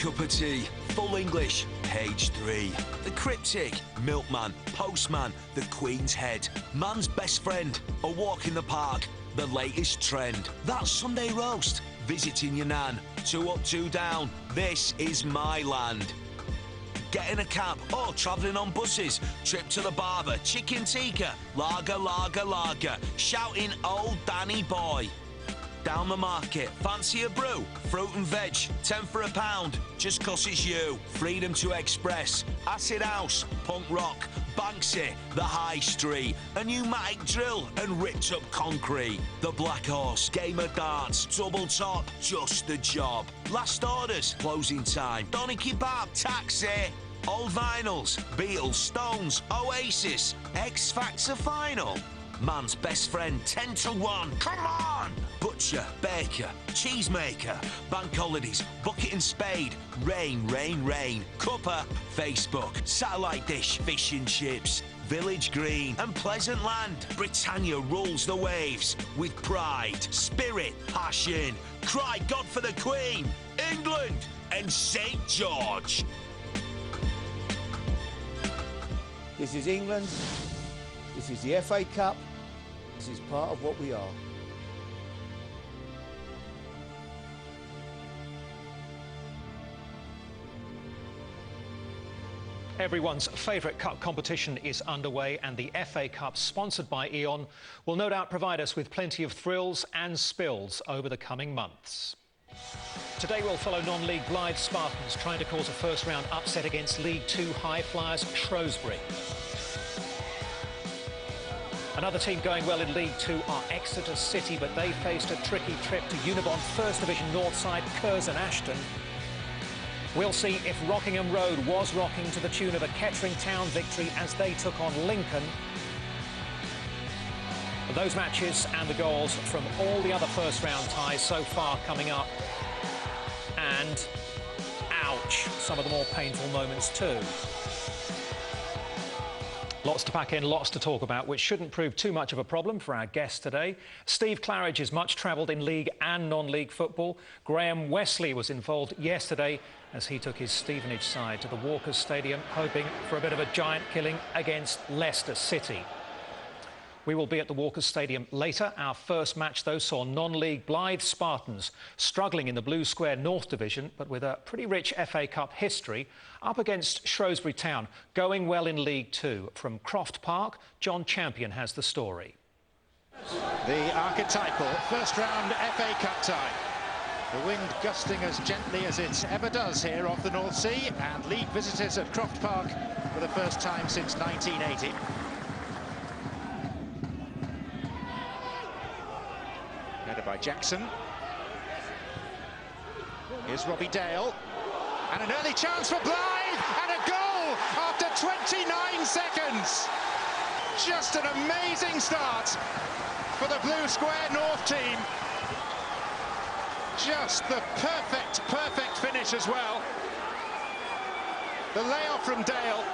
cup of tea, full English, page 3. The cryptic, milkman, postman, the Queen's head, man's best friend, a walk in the park, the latest trend. That Sunday roast, visiting your nan, 2 up, 2 down, this is my land. Getting a cab or travelling on buses, trip to the barber, chicken tikka, lager, lager, lager, shouting old Danny boy. Down the market, fancy a brew, fruit and veg, 10 for a pound, just 'cause it's you. Freedom to express, acid house, punk rock, Banksy, the high street, a pneumatic drill and ripped up concrete. The Black Horse, game of darts, double top, just the job. Last orders, closing time, Donny Kebab, taxi. Old vinyls, Beatles, Stones, Oasis, X Factor final. Man's best friend, 10 to 1, come on! Butcher, baker, cheesemaker, bank holidays, bucket and spade, rain, rain, rain, cuppa, Facebook, satellite dish, fish and chips, village green and pleasant land. Britannia rules the waves with pride, spirit, passion. Cry God for the Queen, England and St. George. This is England, this is the FA Cup, this is part of what we are. Everyone's favourite cup competition is underway, and the FA Cup, sponsored by E.ON, will no doubt provide us with plenty of thrills and spills over the coming months. Today we'll follow non-league Blythe Spartans trying to cause a first-round upset against League 2 high flyers Shrewsbury. Another team going well in League 2 are Exeter City, but they faced a tricky trip to Unibond First Division North side Curzon Ashton. We'll see if Rockingham Road was rocking to the tune of a Kettering Town victory as they took on Lincoln. Those matches and the goals from all the other first-round ties so far coming up. And, ouch, some of the more painful moments too. Lots to pack in, lots to talk about, which shouldn't prove too much of a problem for our guest today. Steve Claridge is much travelled in league and non-league football. Graham Wesley was involved yesterday as he took his Stevenage side to the Walkers Stadium, hoping for a bit of a giant killing against Leicester City. We will be at the Walkers Stadium later. Our first match, though, saw non-league Blythe Spartans struggling in the Blue Square North Division, but with a pretty rich FA Cup history, up against Shrewsbury Town, going well in League 2. From Croft Park, John Champion has the story. The archetypal first-round FA Cup tie. The wind gusting as gently as it ever does here off the North Sea, and league visitors at Croft Park for the first time since 1980. Headed by Jackson. Here's Robbie Dale. And an early chance for Blythe, and a goal after 29 seconds. Just an amazing start for the Blue Square North team. Just the perfect finish as well. The layoff from Dale,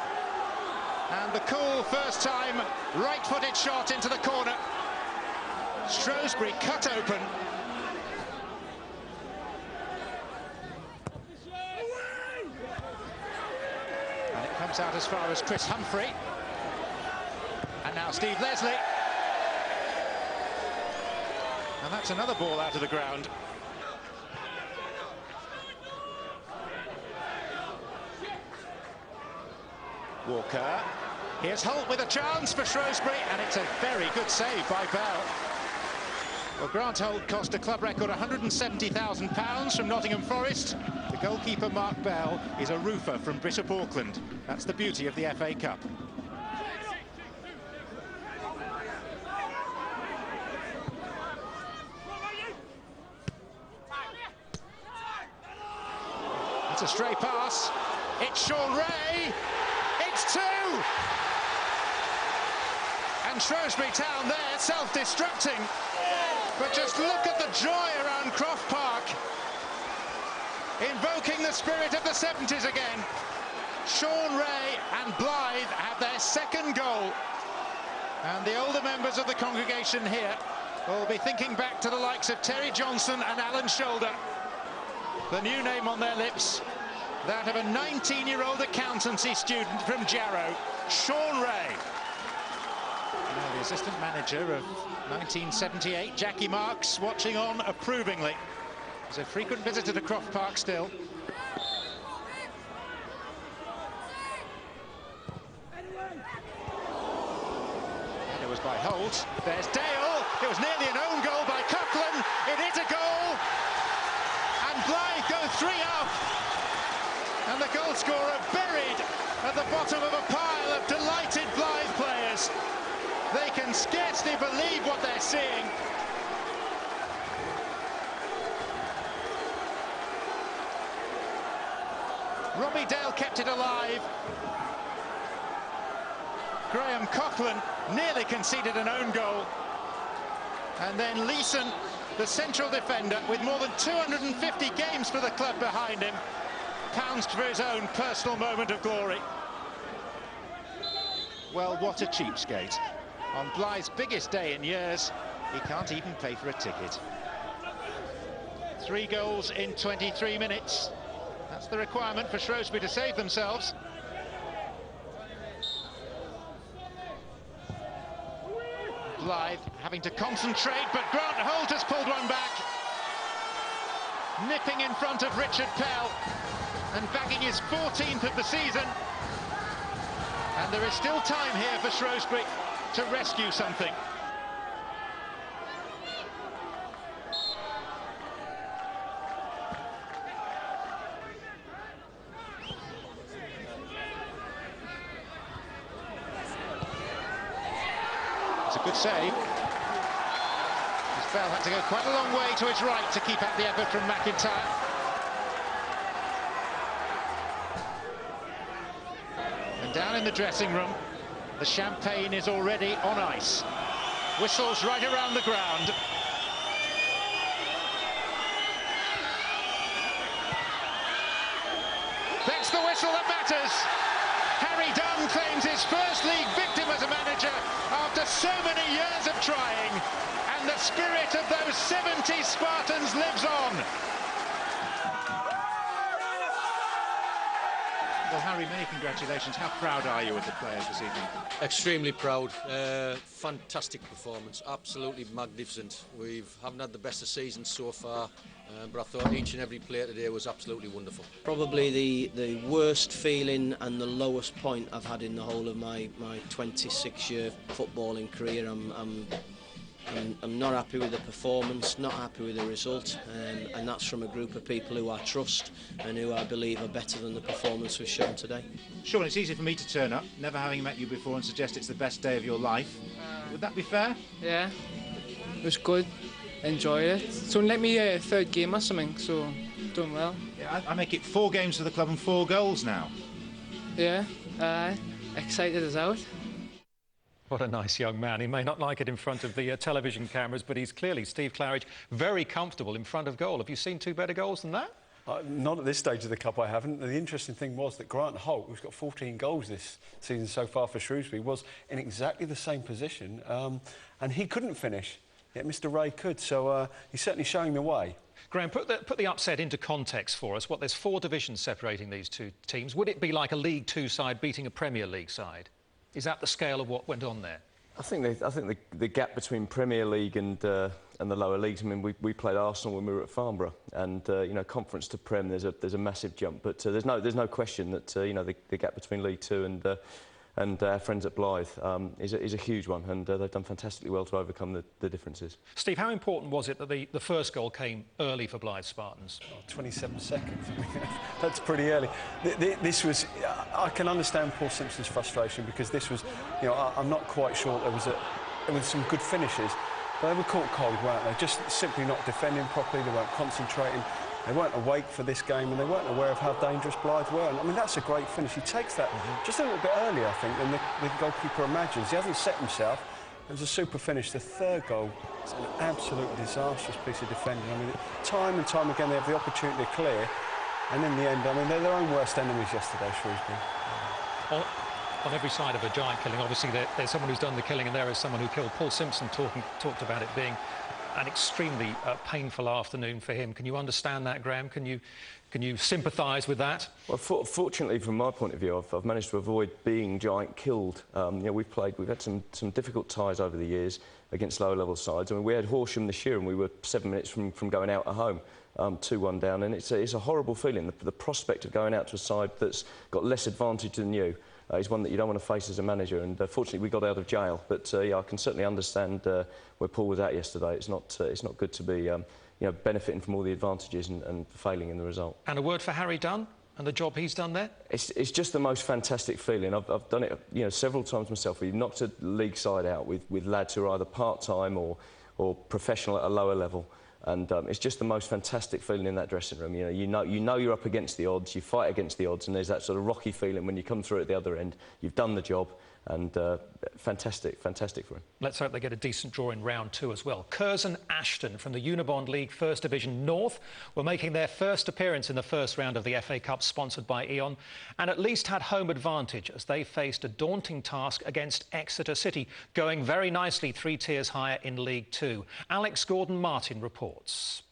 and the cool first-time right-footed shot into the corner. Shrewsbury cut open. And it comes out as far as Chris Humphrey. And now Steve Leslie. And that's another ball out of the ground. Walker. Here's Holt with a chance for Shrewsbury, and it's a very good save by Bell. Well, Grant Holt cost a club record £170,000 from Nottingham Forest. The goalkeeper, Mark Bell, is a roofer from Bishop Auckland. That's the beauty of the FA Cup. It's a stray pass. It's Sean Ray. It's 2! And Shrewsbury Town there, self-destructing. But just look at the joy around Croft Park. Invoking the spirit of the 70s again. Sean Ray and Blythe have their second goal. And the older members of the congregation here will be thinking back to the likes of Terry Johnson and Alan Shoulder. The new name on their lips, that of a 19-year-old accountancy student from Jarrow, Sean Ray. Now the assistant manager of 1978, Jackie Marks, watching on approvingly. He's a frequent visitor to Croft Park still. And it was by Holt. There's Dale. It was nearly an own goal by Coughlin. It is a goal. And Blythe go 3 up. And the goal scorer buried at the bottom of a pile of delighted Blythe players. They can scarcely believe what they're seeing. Robbie Dale kept it alive. Graham Coughlin nearly conceded an own goal. And then Leeson, the central defender, with more than 250 games for the club behind him, pounced for his own personal moment of glory. Well, what a cheapskate. On Blythe's biggest day in years, he can't even pay for a ticket. 3 goals in 23 minutes. That's the requirement for Shrewsbury to save themselves. Blythe having to concentrate, but Grant Holt has pulled one back. Nipping in front of Richard Pell and bagging his 14th of the season. And there is still time here for Shrewsbury to rescue something. It's a good save. Bell had to go quite a long way to his right to keep up the effort from McIntyre. And down in the dressing room, the champagne is already on ice. Whistles right around the ground. That's the whistle that matters. Harry Dunn claims his first league victim as a manager after so many years of trying, and the spirit of those 70 Spartans lives on. Well, Harry, many congratulations. How proud are you of the players this evening? Extremely proud. Fantastic performance, absolutely magnificent. We haven't had the best of seasons so far, but I thought each and every player today was absolutely wonderful. Probably the worst feeling and the lowest point I've had in the whole of my 26-year footballing career. I'm not happy with the performance, not happy with the result, and that's from a group of people who I trust and who I believe are better than the performance we've shown today. Sean, it's easy for me to turn up, never having met you before, and suggest it's the best day of your life. Would that be fair? Yeah, it was good. Enjoy it. It's only like my third game or something, so doing well. Yeah, I make it 4 games for the club and 4 goals now. Yeah, excited as out. What a nice young man. He may not like it in front of the television cameras, but he's clearly, Steve Claridge, very comfortable in front of goal. Have you seen 2 better goals than that? Not at this stage of the Cup, I haven't. The interesting thing was that Grant Holt, who's got 14 goals this season so far for Shrewsbury, was in exactly the same position, and he couldn't finish, yet Mr Ray could, so he's certainly showing the way. Graham, put the upset into context for us. There's 4 divisions separating these 2 teams. Would it be like a League 2 side beating a Premier League side? Is that the scale of what went on there? I think the gap between Premier League and the lower leagues. I mean, we played Arsenal when we were at Farnborough, and you know, Conference to Prem, there's a massive jump. But there's no question that you know, the gap between League 2 and our friends at Blythe is a huge one, and they've done fantastically well to overcome the differences. Steve, how important was it that the first goal came early for Blythe Spartans? 27 seconds. That's pretty early. This was... I can understand Paul Simpson's frustration, because this was... You know, I'm not quite sure there was some good finishes, but they were caught cold, weren't they? Just simply not defending properly, they weren't concentrating. They weren't awake for this game, and they weren't aware of how dangerous Blythe were. And, I mean, that's a great finish. He takes that just a little bit earlier, I think, than the goalkeeper imagines. He hasn't set himself. It was a super finish. The 3rd goal is an absolutely disastrous piece of defending. I mean, time and time again, they have the opportunity to clear. And in the end, I mean, they're their own worst enemies yesterday, Shrewsbury. On every side of a giant killing, obviously, there's someone who's done the killing, and there is someone who killed. Paul Simpson talked about it being an extremely painful afternoon for him. Can you understand that, Graham? Can you sympathise with that? Well, fortunately, from my point of view, I've managed to avoid being giant killed. You know, we've had some difficult ties over the years against lower-level sides. I mean, we had Horsham this year, and we were 7 minutes from going out at home, 2-1 down, and it's a horrible feeling. The prospect of going out to a side that's got less advantage than you is one that you don't want to face as a manager. And fortunately, we got out of jail. But yeah, I can certainly understand where Paul was at yesterday. It's not good to be you know, benefiting from all the advantages and failing in the result. And a word for Harry Dunn and the job he's done there? It's just the most fantastic feeling. I've done it, you know, several times myself. We knocked a league side out with lads who are either part-time or professional at a lower level. And it's just the most fantastic feeling in that dressing room. You know you're up against the odds, you fight against the odds, and there's that sort of rocky feeling when you come through at the other end. You've done the job, and fantastic for him. Let's hope they get a decent draw in round 2 as well. Curzon Ashton from the Unibond League First Division North were making their first appearance in the first round of the FA Cup, sponsored by E.ON, and at least had home advantage as they faced a daunting task against Exeter City, going very nicely 3 tiers higher in League 2. Alex Gordon-Martin reports.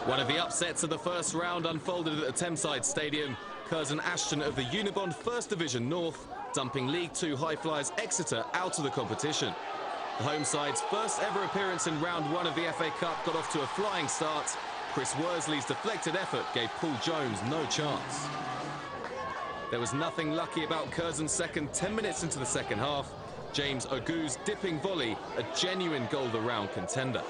One of the upsets of the first round unfolded at the Thameside Stadium. Curzon Ashton of the Unibond First Division North, dumping League 2 high flyers Exeter out of the competition. The home side's first ever appearance in round 1 of the FA Cup got off to a flying start. Chris Worsley's deflected effort gave Paul Jones no chance. There was nothing lucky about Curzon's second 10 minutes into the second half. James Ogu's dipping volley, a genuine goal-of-the-round contender.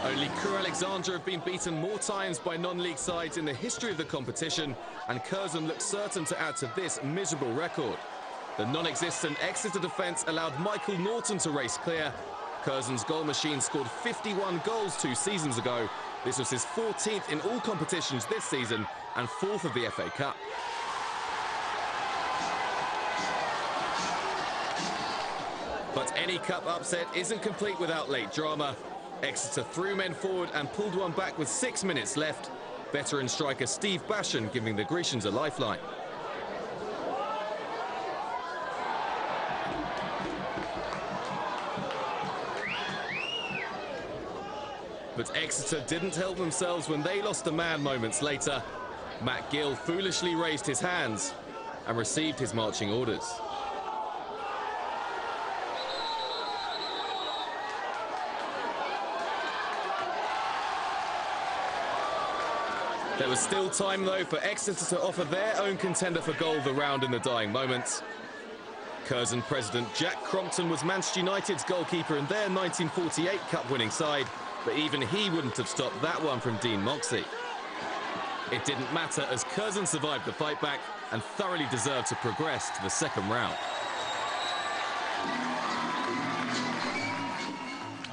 Only Crewe Alexandra have been beaten more times by non-league sides in the history of the competition, and Curzon looks certain to add to this miserable record. The non-existent Exeter defence allowed Michael Norton to race clear. Curzon's goal machine scored 51 goals 2 seasons ago. This was his 14th in all competitions this season and 4th of the FA Cup. But any cup upset isn't complete without late drama. Exeter threw men forward and pulled one back with 6 minutes left. Veteran striker Steve Bashan giving the Grecians a lifeline. But Exeter didn't help themselves when they lost a man moments later. Matt Gill foolishly raised his hands and received his marching orders. There was still time, though, for Exeter to offer their own contender for goal of the round in the dying moments. Curzon president Jack Crompton was Manchester United's goalkeeper in their 1948 Cup-winning side, but even he wouldn't have stopped that one from Dean Moxey. It didn't matter as Curzon survived the fight back and thoroughly deserved to progress to the second round.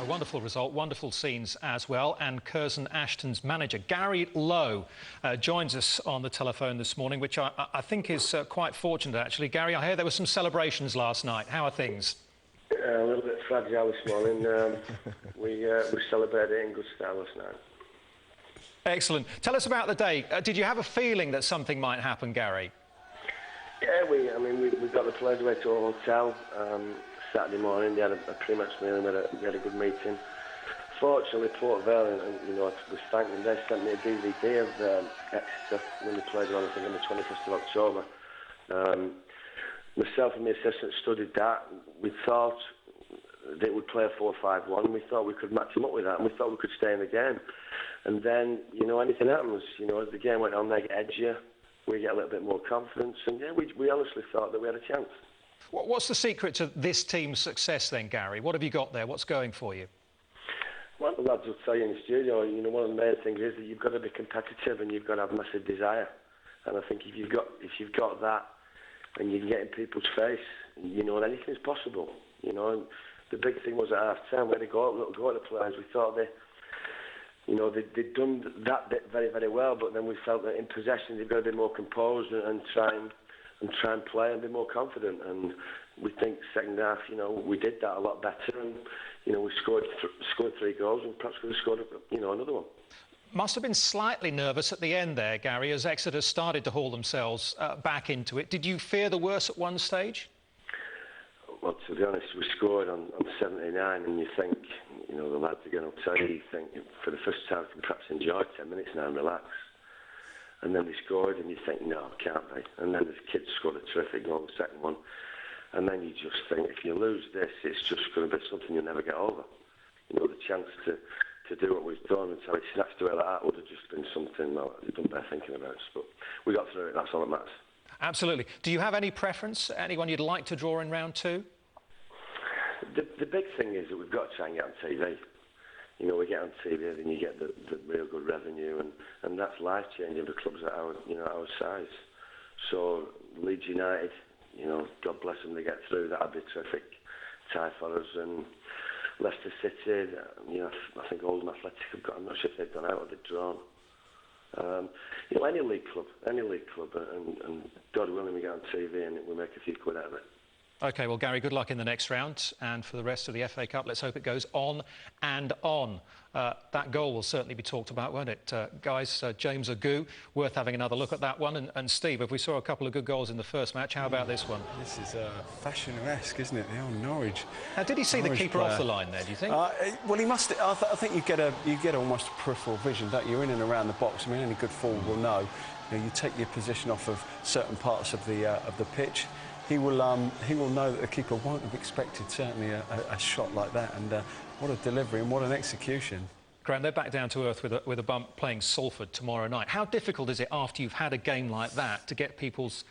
A wonderful result, wonderful scenes as well. And Curzon Ashton's manager, Gary Lowe, joins us on the telephone this morning, which I think is quite fortunate, actually. Gary, I hear there were some celebrations last night. How are things? A little bit fragile this morning. We celebrated in good style last night. Excellent. Tell us about the day. Did you have a feeling that something might happen, Gary? Yeah, we got the players away to a hotel Saturday morning. They had a pre-match meal and we had a good meeting. Fortunately, Port Vale, and you know, we thank them. They sent me a DVD of Exeter when they played on, I think, on the 21st of October. Myself and my assistant studied that. We thought they would play a 4-5-1. We thought we could match them up with that, and we thought we could stay in the game. And then, you know, anything happens. You know, as the game went on, they get edgier. We get a little bit more confidence, and yeah, we honestly thought that we had a chance. What's the secret to this team's success then, Gary? What have you got there? What's going for you? Well, the lads will tell you in the studio, you know, one of the main things is that you've got to be competitive and you've got to have massive desire. And I think if you've got that and you can get in people's face, you know, anything's possible. You know, the big thing was at half-time, we had to go at the players. We thought they'd done that bit very, very well, but then we felt that in possession they've got to be more composed and try and try and play and be more confident. And we think second half, you know, we did that a lot better, and you know, we scored 3 goals and perhaps could have scored, you know, another one. Must have been slightly nervous at the end there, Gary, as Exeter started to haul themselves back into it. Did you fear the worst at one stage? Well, to be honest, we scored on 79, and you think, you know, the lads again will tell you think for the first time we can perhaps enjoy 10 minutes now and relax. And then they scored, and you think, no, it can't be. And then the kids scored a terrific goal, the second one. And then you just think, if you lose this, it's just going to be something you'll never get over. You know, the chance to do what we've done until he snatched away like that would have just been something well, you've done better thinking about us. But we got through it, that's all that matters. Absolutely. Do you have any preference? Anyone you'd like to draw in round 2? The big thing is that we've got to try and get on TV. You know, we get on TV, then you get the real good revenue, and that's life-changing for clubs at our, you know, our size. So Leeds United, you know, God bless them, they get through. That'd be a terrific tie for us. And Leicester City, you know, I think Oldham Athletic have got, I'm not sure if they've gone out or they've drawn. You know, any league club, and God willing, we get on TV and we make a few quid out of it. OK, well, Gary, good luck in the next round. And for the rest of the FA Cup, let's hope it goes on and on. That goal will certainly be talked about, won't it? Guys, James Agu, worth having another look at that one. And Steve, if we saw a couple of good goals in the first match, how about this one? This is fashion-esque, isn't it? The old Norwich. Now, did he see the keeper off the line there, do you think? Well, he must. I think you get almost peripheral vision, don't you? You're in and around the box. I mean, any good forward will know. You know, you take your position off of certain parts of the pitch. He will know that the keeper won't have expected certainly a shot like that, and what a delivery and what an execution. Graham, they're back down to earth with a bump playing Salford tomorrow night. How difficult is it after you've had a game like that to get people's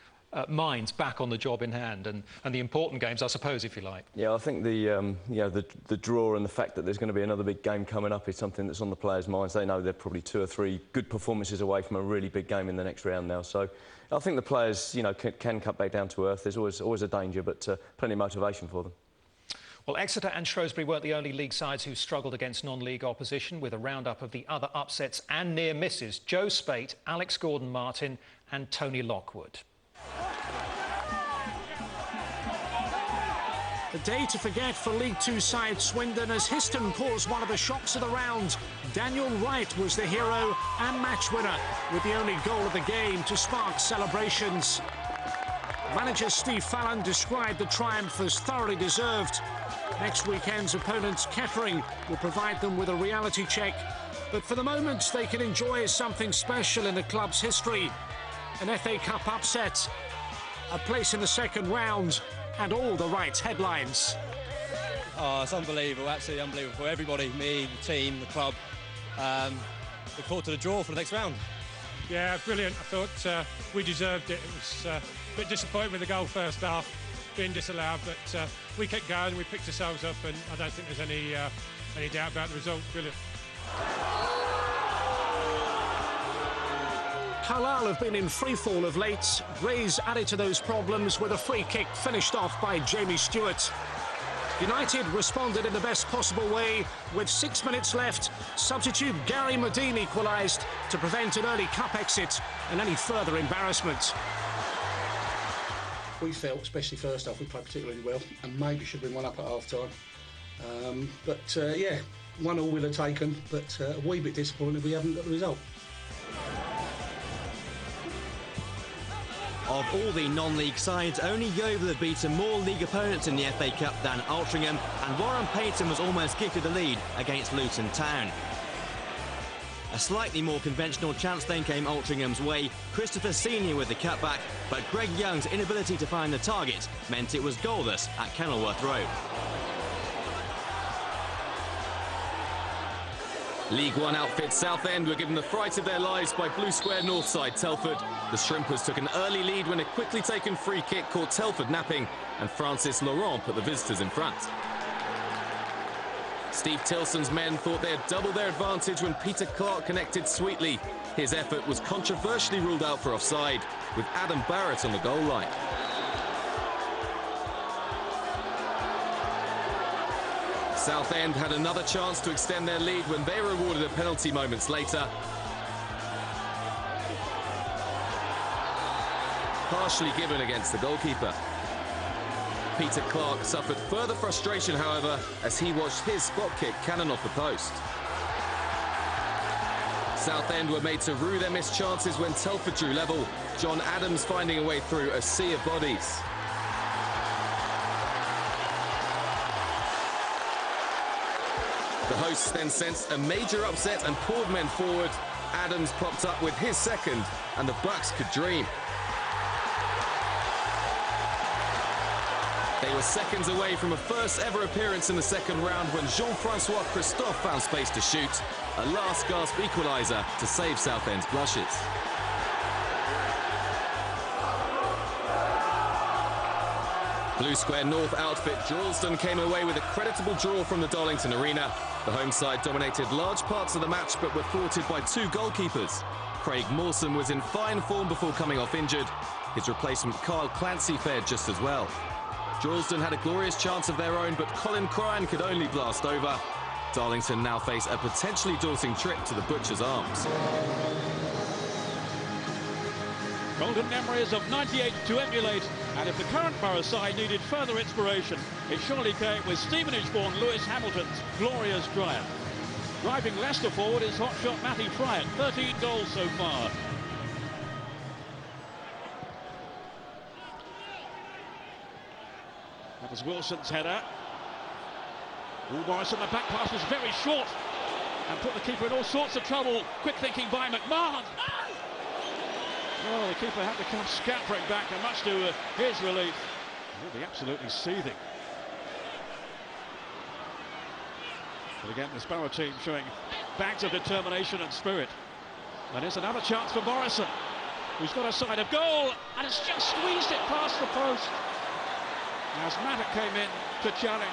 minds back on the job in hand and the important games, I suppose, if you like? Yeah, I think the draw and the fact that there's going to be another big game coming up is something that's on the players' minds. They know they're probably 2 or 3 good performances away from a really big game in the next round now. So I think the players, you know, can cut back down to earth. There's always a danger, but plenty of motivation for them. Well, Exeter and Shrewsbury weren't the only league sides who struggled against non-league opposition, with a roundup of the other upsets and near misses. Joe Spate, Alex Gordon-Martin and Tony Lockwood. A day to forget for League Two side Swindon, as Histon caused one of the shocks of the round. Daniel Wright was the hero and match winner, with the only goal of the game to spark celebrations. Manager Steve Fallon described the triumph as thoroughly deserved. Next weekend's opponents, Kettering, will provide them with a reality check. But for the moment, they can enjoy something special in the club's history. An FA Cup upset, a place in the second round, and all the right headlines. Oh, it's unbelievable, absolutely unbelievable for everybody, me, the team, the club. Look forward to the draw for the next round. Yeah, brilliant. I thought we deserved it. It was a bit disappointing with the goal first half being disallowed, but we kept going, we picked ourselves up, and I don't think there's any doubt about the result. Brilliant. Carlisle have been in freefall of late. Grays added to those problems with a free kick finished off by Jamie Stewart. United responded in the best possible way. With 6 minutes left, substitute Gary Modine equalised to prevent an early cup exit and any further embarrassment. We felt, especially first half, we played particularly well and maybe should have been 1 up at half-time. Yeah, 1-1 we'll have taken, but a wee bit disappointed we haven't got the result. Of all the non-league sides, only Yeovil have beaten more league opponents in the FA Cup than Altrincham, and Warren Payton was almost gifted the lead against Luton Town. A slightly more conventional chance then came Altrincham's way, Christopher Senior with the cutback, but Greg Young's inability to find the target meant it was goalless at Kenilworth Road. League One outfit Southend were given the fright of their lives by Blue Square Northside Telford. The Shrimpers took an early lead when a quickly taken free kick caught Telford napping, and Francis Laurent put the visitors in front. Steve Tilson's men thought they had doubled their advantage when Peter Clark connected sweetly. His effort was controversially ruled out for offside, with Adam Barrett on the goal line. Southend had another chance to extend their lead when they were awarded a penalty moments later. partially given against the goalkeeper. Peter Clark suffered further frustration, however, as he watched his spot kick cannon off the post. Southend were made to rue their missed chances when Telford drew level. John Adams finding a way through a sea of bodies. The hosts then sensed a major upset and poured men forward. Adams popped up with his second, and the Bucks could dream. They were seconds away from a first ever appearance in the second round when Jean-Francois Christophe found space to shoot. A last gasp equaliser to save Southend's blushes. Blue Square North outfit Droylsden came away with a creditable draw from the Darlington Arena. The home side dominated large parts of the match but were thwarted by two goalkeepers. Craig Mawson was in fine form before coming off injured. His replacement Kyle Clancy fared just as well. Droylsden had a glorious chance of their own, but Colin Cryan could only blast over. Darlington now face a potentially daunting trip to the Butcher's Arms. Golden memories of '98 to emulate, and if the current Borough side needed further inspiration, it surely came with Stevenage-born Lewis Hamilton's glorious triumph. Driving Leicester forward is hotshot Matty Fryatt, 13 goals so far. That was Wilson's header. Morrison, the back pass was very short and put the keeper in all sorts of trouble. Quick thinking by McMahon. Well, the keeper had to come scampering back, and much to his relief. He'll be absolutely seething. But again, this Borough team showing bags of determination and spirit. And here's another chance for Morrison, who's got a side of goal and has just squeezed it past the post. As Maddock came in to challenge.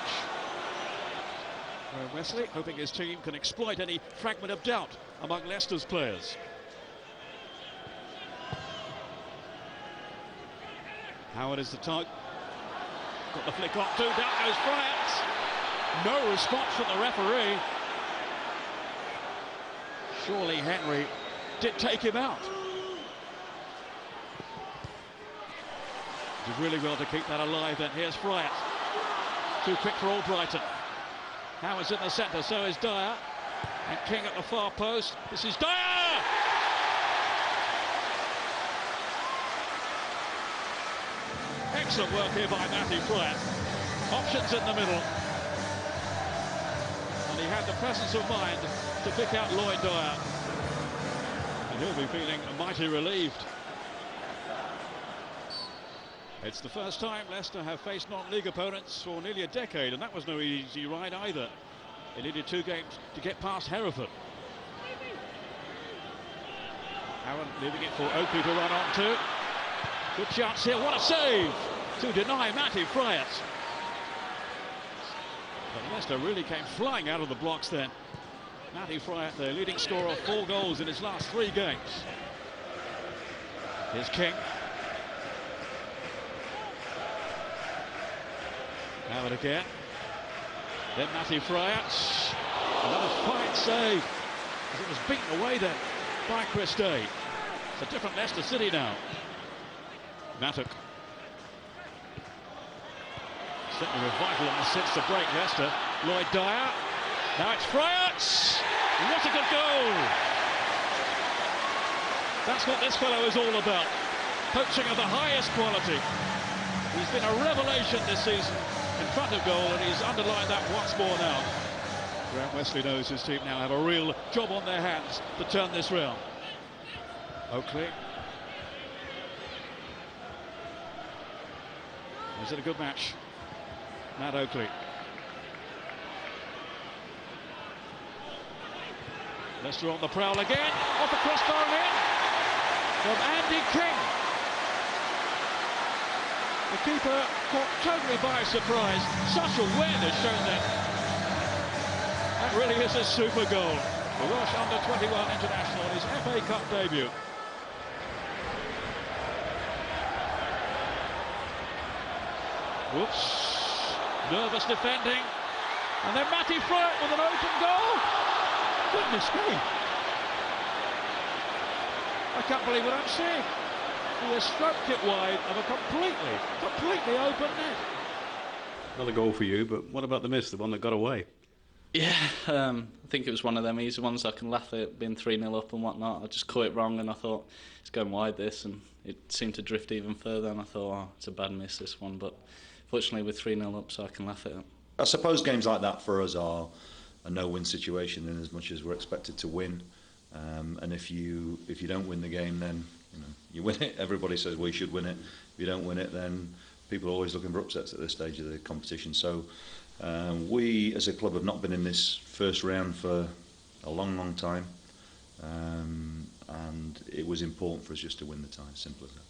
Wesley hoping his team can exploit any fragment of doubt among Leicester's players. Howard is the tug. Got the flick on, down goes Fryatt. No response from the referee. Surely Henry did take him out. Did really well to keep that alive then. Here's Fryatt. Too quick for Albrighton. Howard's in the centre, so is Dyer. And King at the far post. This is Dyer! Excellent work here by Matthew Fryatt. Options in the middle. And he had the presence of mind to pick out Lloyd Dyer. And he'll be feeling mighty relieved. It's the first time Leicester have faced non-league opponents for nearly a decade, and that was no easy ride either. They needed 2 games to get past Hereford. Aaron leaving it for Oakley to run on to. Good chance here, what a save to deny Matty Fryatt. But Leicester really came flying out of the blocks then. Matty Fryatt, their leading scorer of 4 goals in his last 3 games. Here's King. Howard again. Then Matty Fryatt. Another fine save. As it was beaten away then by Chris Day. It's a different Leicester City now. Mattock. Certainly revitalised since the break, Leicester. Lloyd Dyer. Now it's Fryatt. What a good goal. That's what this fellow is all about. Poaching of the highest quality. He's been a revelation this season in front of goal, and he's underlined that once more now. Grant Wesley knows his team now have a real job on their hands to turn this round. Oakley. Is it a good match? Matt Oakley. Leicester on the prowl again. Off the crossbar and in. From Andy King. The keeper caught totally by surprise. Such awareness shown there. That really is a super goal. The Welsh under-21 international in his FA Cup debut. Whoops. Nervous defending. And then Matty Fryatt with an open goal. Goodness me. I can't believe what I'm seeing. He has stroked it wide of a completely open net. Another goal for you, but what about the miss, the one that got away? Yeah, I think it was one of them easy ones I can laugh at, being 3-0 up and whatnot. I just caught it wrong and I thought, it's going wide this, and it seemed to drift even further, and I thought, oh, it's a bad miss this one, but fortunately we're 3-0 up, so I can laugh at it. I suppose games like that for us are a no-win situation in as much as we're expected to win. And if you don't win the game, then you win it. Everybody says we should win it. If you don't win it, then people are always looking for upsets at this stage of the competition. So we, as a club, have not been in this first round for a long time, and it was important for us just to win the tie. Simple as that.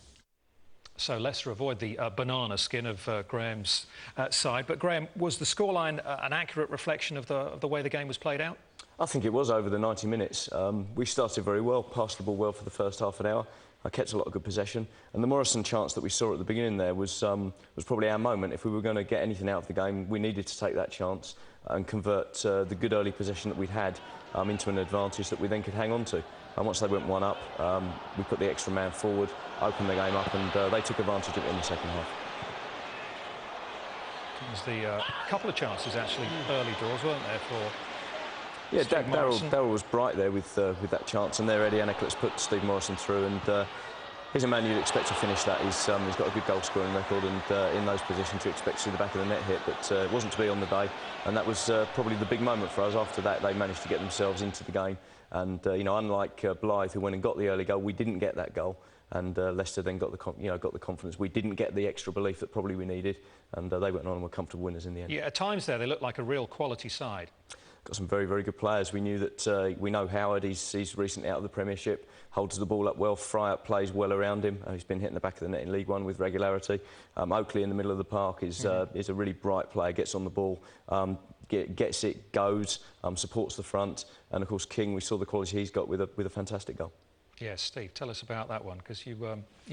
So Leicester avoid the banana skin of Graham's side. But Graham, was the scoreline an accurate reflection of the way the game was played out? I think it was over the 90 minutes. We started very well, passed the ball well for the first half an hour. I kept a lot of good possession. And the Morrison chance that we saw at the beginning there was probably our moment. If we were going to get anything out of the game, we needed to take that chance and convert the good early possession that we'd had into an advantage that we then could hang on to. And once they went one up, we put the extra man forward, opened the game up, and they took advantage of it in the second half. There was a couple of chances, actually, early doors, weren't there, for... Yeah, Darryl was bright there with that chance, and there Eddie Anicklett's put Steve Morrison through, and he's a man you'd expect to finish that. He's got a good goal-scoring record, and in those positions you expect to see the back of the net hit, but it wasn't to be on the day, and that was probably the big moment for us. After that, they managed to get themselves into the game, and unlike Blythe, who went and got the early goal, we didn't get that goal, and Leicester then got the confidence. We didn't get the extra belief that probably we needed, and they went on and were comfortable winners in the end. Yeah, at times there they looked like a real quality side. Got some very, very good players. We knew that we know Howard, he's recently out of the Premiership, holds the ball up well, Fry plays well around him. He's been hitting the back of the net in League One with regularity. Oakley in the middle of the park is a really bright player, gets on the ball, gets it, goes, supports the front, and of course King, we saw the quality he's got with a fantastic goal. Yes, Steve, tell us about that one, because you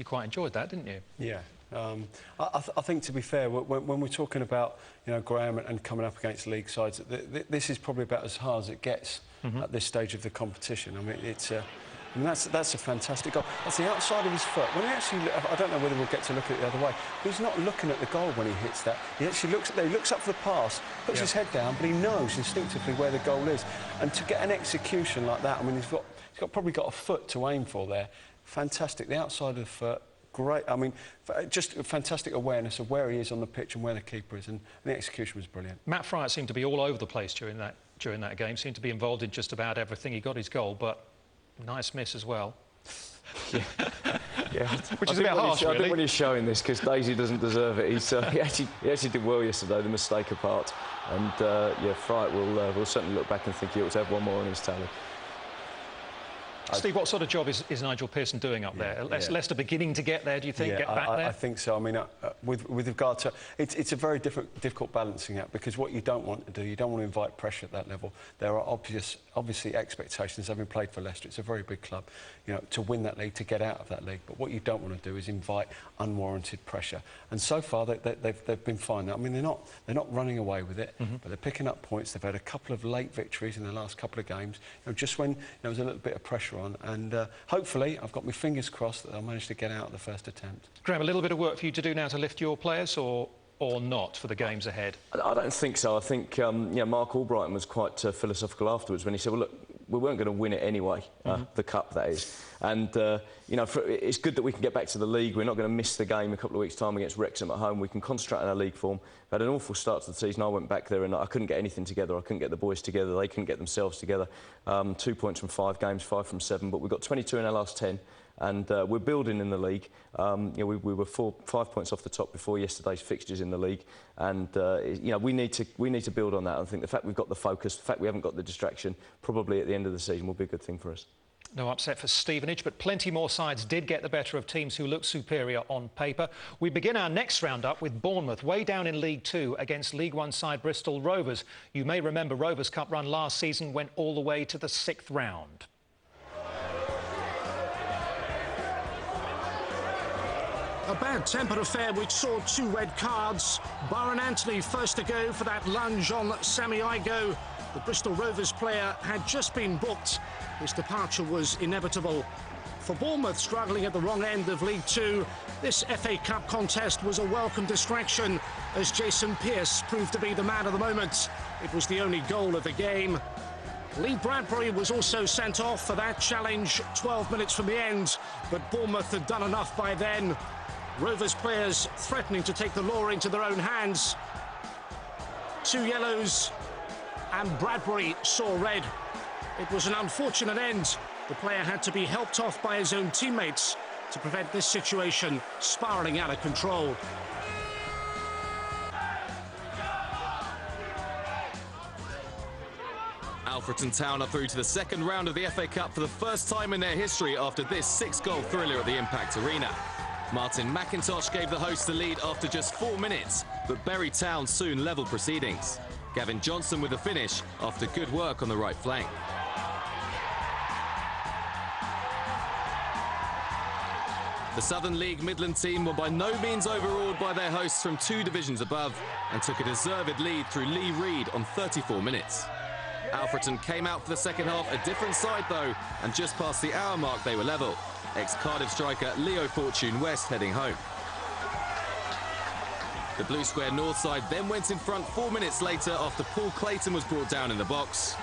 quite enjoyed that, didn't you? Yeah. I think, to be fair, when we're talking about Graham and coming up against league sides, this is probably about as hard as it gets at this stage of the competition. I mean, that's a fantastic goal. That's the outside of his foot. When he actually, I don't know whether we'll get to look at it the other way, but he's not looking at the goal when he hits that. He actually looks up for the pass, puts his head down, but he knows instinctively where the goal is. And to get an execution like that, I mean, he's probably got a foot to aim for there. Fantastic. The outside of the foot. Great, I mean, just a fantastic awareness of where he is on the pitch and where the keeper is, and the execution was brilliant. Matt Fryatt seemed to be all over the place during that game, seemed to be involved in just about everything. He got his goal, but nice miss as well. Yeah. Which is a bit harsh, really. I think when he's showing this, because Daisy doesn't deserve it, he actually did well yesterday, the mistake apart, and Fryatt will certainly look back and think he ought to have one more on his tally. Steve, what sort of job is Nigel Pearson doing up there? Leicester beginning to get there, do you think, get back there? I think so. I mean, with regard to... It's a very difficult balancing act, because what you don't want to do, you don't want to invite pressure at that level. There are obviously expectations, having played for Leicester, it's a very big club, to win that league, to get out of that league. But what you don't want to do is invite unwarranted pressure. And so far, they've been fine. I mean, they're not running away with it, but they're picking up points. They've had a couple of late victories in the last couple of games, just when there was a little bit of pressure on, and hopefully I've got my fingers crossed that they'll manage to get out of the first attempt. Graham, a little bit of work for you to do now to lift your players, or not, for the games ahead? I don't think so. I think Mark Albrighton was quite philosophical afterwards when he said, well, look, we weren't going to win it anyway, the cup, that is. And, it's good that we can get back to the league. We're not going to miss the game a couple of weeks' time against Wrexham at home. We can concentrate on our league form. We had an awful start to the season. I went back there and I couldn't get anything together. I couldn't get the boys together. They couldn't get themselves together. 2 points from 5 games, 5 from 7. But we've got 22 in our last 10. And we're building in the league. We were 5 points off the top before yesterday's fixtures in the league, and we need to build on that. I think the fact we've got the focus, the fact we haven't got the distraction, probably at the end of the season will be a good thing for us. No upset for Stevenage, but plenty more sides did get the better of teams who look superior on paper. We begin our next round-up with Bournemouth way down in League Two against League One side Bristol Rovers. You may remember Rovers' cup run last season went all the way to the 6th round. A bad-tempered affair which saw 2 red cards. Byron Anthony first to go for that lunge on Sammy Igoe. The Bristol Rovers player had just been booked. His departure was inevitable. For Bournemouth, struggling at the wrong end of League Two, this FA Cup contest was a welcome distraction as Jason Pearce proved to be the man of the moment. It was the only goal of the game. Lee Bradbury was also sent off for that challenge 12 minutes from the end, but Bournemouth had done enough by then. Rovers players threatening to take the law into their own hands. 2 yellows, and Bradbury saw red. It was an unfortunate end. The player had to be helped off by his own teammates to prevent this situation spiralling out of control. Alfreton Town are through to the second round of the FA Cup for the first time in their history after this 6-goal thriller at the Impact Arena. Martin McIntosh gave the hosts the lead after just 4 minutes, but Bury Town soon levelled proceedings. Gavin Johnson with the finish after good work on the right flank. The Southern League Midland team were by no means overawed by their hosts from 2 divisions above and took a deserved lead through Lee Reid on 34 minutes. Alfreton came out for the second half a different side though, and just past the hour mark they were level. Ex-Cardiff striker Leo Fortune West heading home. The Blue Square North side then went in front 4 minutes later after Paul Clayton was brought down in the box.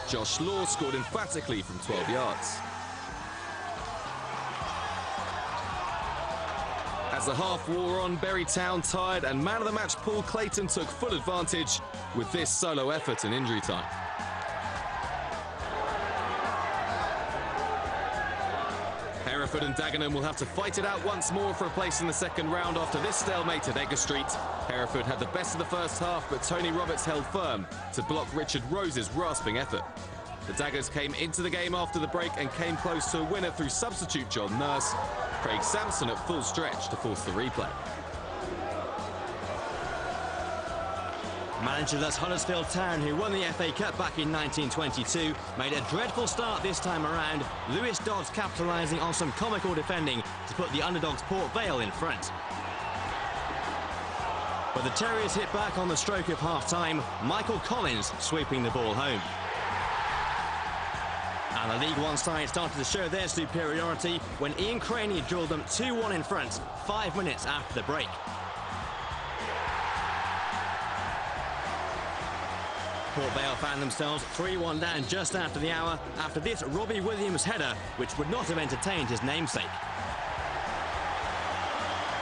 Josh Law scored emphatically from 12 yards. As the half wore on, Bury Town tired and man of the match Paul Clayton took full advantage with this solo effort in injury time. Hereford and Dagenham will have to fight it out once more for a place in the second round after this stalemate at Edgar Street. Hereford had the best of the first half, but Tony Roberts held firm to block Richard Rose's rasping effort. The Daggers came into the game after the break and came close to a winner through substitute John Nurse. Craig Sampson at full stretch to force the replay. Managerless Huddersfield Town, who won the FA Cup back in 1922, made a dreadful start this time around. Lewis Dodds capitalising on some comical defending to put the underdogs Port Vale in front. But the Terriers hit back on the stroke of half-time, Michael Collins sweeping the ball home. And the League One side started to show their superiority when Ian Craney drilled them 2-1 in front 5 minutes after the break. Port Vale found themselves 3-1 down just after the hour after this Robbie Williams header, which would not have entertained his namesake.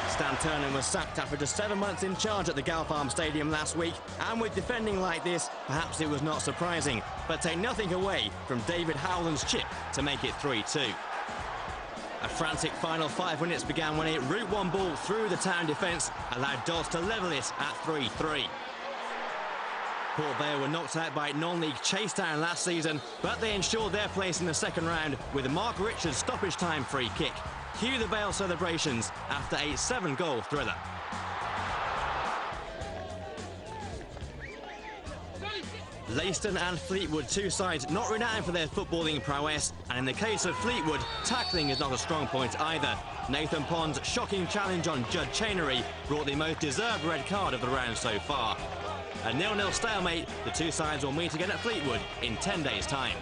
Stan Turner was sacked after just 7 months in charge at the Galfarm Stadium last week, and with defending like this, perhaps it was not surprising, but take nothing away from David Howland's chip to make it 3-2. A frantic final 5 minutes began when a route one ball through the Town defence allowed Dodds to level it at 3-3. Port Vale were knocked out by non-league Chase Town last season, but they ensured their place in the second round with a Mark Richards stoppage time free kick. Cue the Vale celebrations after a 7-goal thriller. Leiston and Fleetwood, two sides not renowned for their footballing prowess, and in the case of Fleetwood, tackling is not a strong point either. Nathan Pond's shocking challenge on Judd Chainery brought the most deserved red card of the round so far. A 0-0 stalemate, the two sides will meet again at Fleetwood in 10 days' time.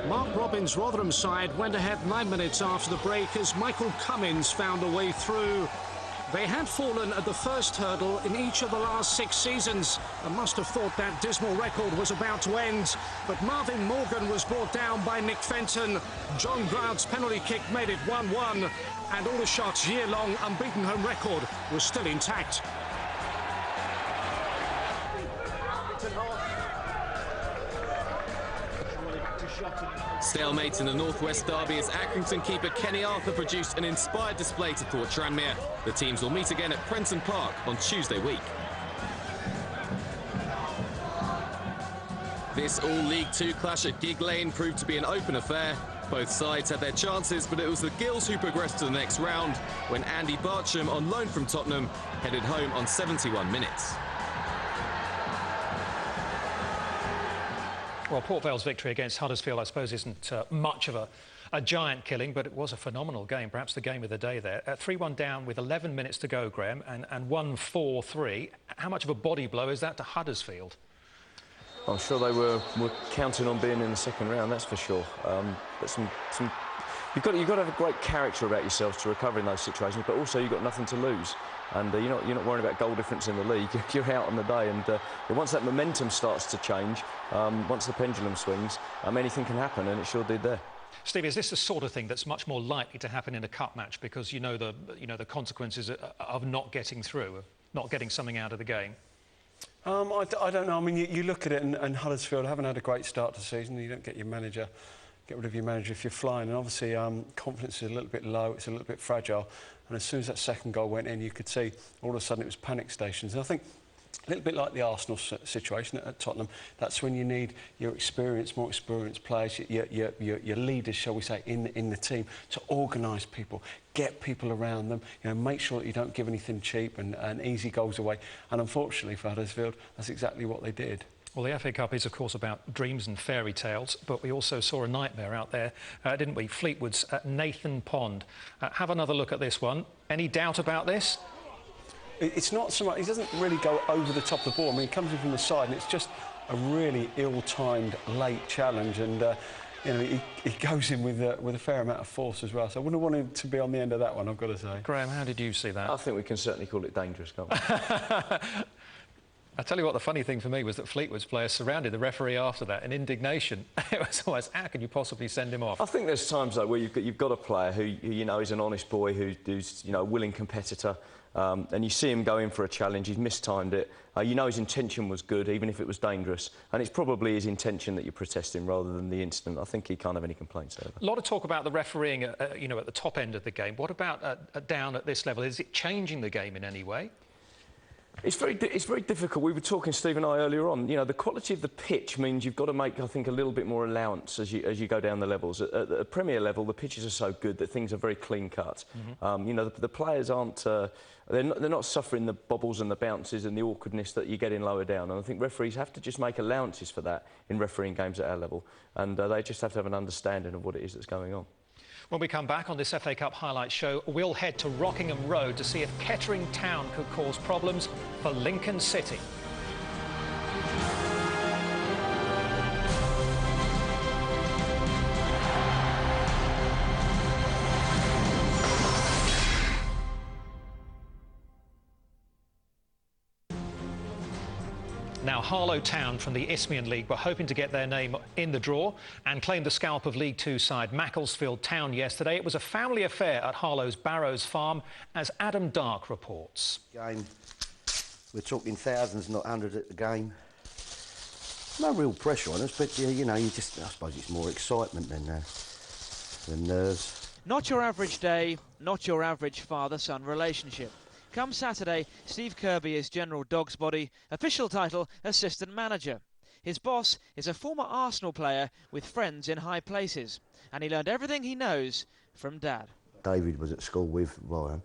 Mark Robbins' Rotherham side went ahead 9 minutes after the break as Michael Cummins found a way through. They had fallen at the first hurdle in each of the last 6 seasons and must have thought that dismal record was about to end. But Marvin Morgan was brought down by Nick Fenton. John Grout's penalty kick made it 1-1, and Aldershot's year-long unbeaten home record was still intact. Stalemate in the Northwest Derby as Accrington keeper Kenny Arthur produced an inspired display to thwart Tranmere. The teams will meet again at Prenton Park on Tuesday week. This all-League Two clash at Gig Lane proved to be an open affair. Both sides had their chances, but it was the Gills who progressed to the next round when Andy Bartram, on loan from Tottenham, headed home on 71 minutes. Well, Port Vale's victory against Huddersfield, I suppose, isn't much of a giant killing, but it was a phenomenal game, perhaps the game of the day there. 3-1 down with 11 minutes to go, Graham, and won 4-3. How much of a body blow is that to Huddersfield? I'm sure they were counting on being in the second round, that's for sure. But you've got to have a great character about yourselves to recover in those situations, but also you've got nothing to lose. And you're not worrying about goal difference in the league. You're out on the day, and once that momentum starts to change, once the pendulum swings, anything can happen, and it sure did there. Steve, is this the sort of thing that's much more likely to happen in a cup match because you know the consequences of not getting through, of not getting something out of the game? I don't know. I mean, you look at it, and Huddersfield haven't had a great start to the season. You don't get rid of your manager if you're flying, and obviously confidence is a little bit low. It's a little bit fragile, and as soon as that second goal went in, you could see all of a sudden it was panic stations. And I think a little bit like the Arsenal situation at Tottenham, that's when you need your more experienced players, your leaders, shall we say, in the team, to organise people, get people around them, make sure that you don't give anything cheap and easy goals away. And unfortunately for Huddersfield, that's exactly what they did. Well, the FA Cup is, of course, about dreams and fairy tales, but we also saw a nightmare out there, didn't we? Fleetwood's at Nathan Pond. Have another look at this one. Any doubt about this? It's not so much, he doesn't really go over the top of the ball. I mean, he comes in from the side, and it's just a really ill-timed late challenge, and he goes in with a fair amount of force as well. So I wouldn't want him to be on the end of that one, I've got to say. Graham, how did you see that? I think we can certainly call it dangerous, can't we? I tell you what, the funny thing for me was that Fleetwood's players surrounded the referee after that in indignation. It was almost, how can you possibly send him off? I think there's times though where you've got a player who is an honest boy, who's a willing competitor, and you see him go in for a challenge. He's mistimed it. His intention was good, even if it was dangerous, and it's probably his intention that you're protesting rather than the incident. I think he can't have any complaints over. A lot of talk about the refereeing, at the top end of the game. What about down at this level? Is it changing the game in any way? It's very difficult. We were talking, Steve and I, earlier on. The quality of the pitch means you've got to make, I think, a little bit more allowance as you go down the levels. At the Premier level, the pitches are so good that things are very clean cut. The players aren't. They're not suffering the bobbles and the bounces and the awkwardness that you get in lower down. And I think referees have to just make allowances for that in refereeing games at our level, and they just have to have an understanding of what it is that's going on. When we come back on this FA Cup highlight show, we'll head to Rockingham Road to see if Kettering Town could cause problems for Lincoln City. Now, Harlow Town from the Isthmian League were hoping to get their name in the draw and claim the scalp of League Two side Macclesfield Town yesterday. It was a family affair at Harlow's Barrows Farm, as Adam Dark reports. We're talking thousands, not hundreds at the game. No real pressure on us, but I suppose it's more excitement than nerves. Not your average day, not your average father-son relationship. Come Saturday, Steve Kirby is General Dog's Body, official title assistant manager. His boss is a former Arsenal player with friends in high places, and he learned everything he knows from Dad. David was at school with Ryan,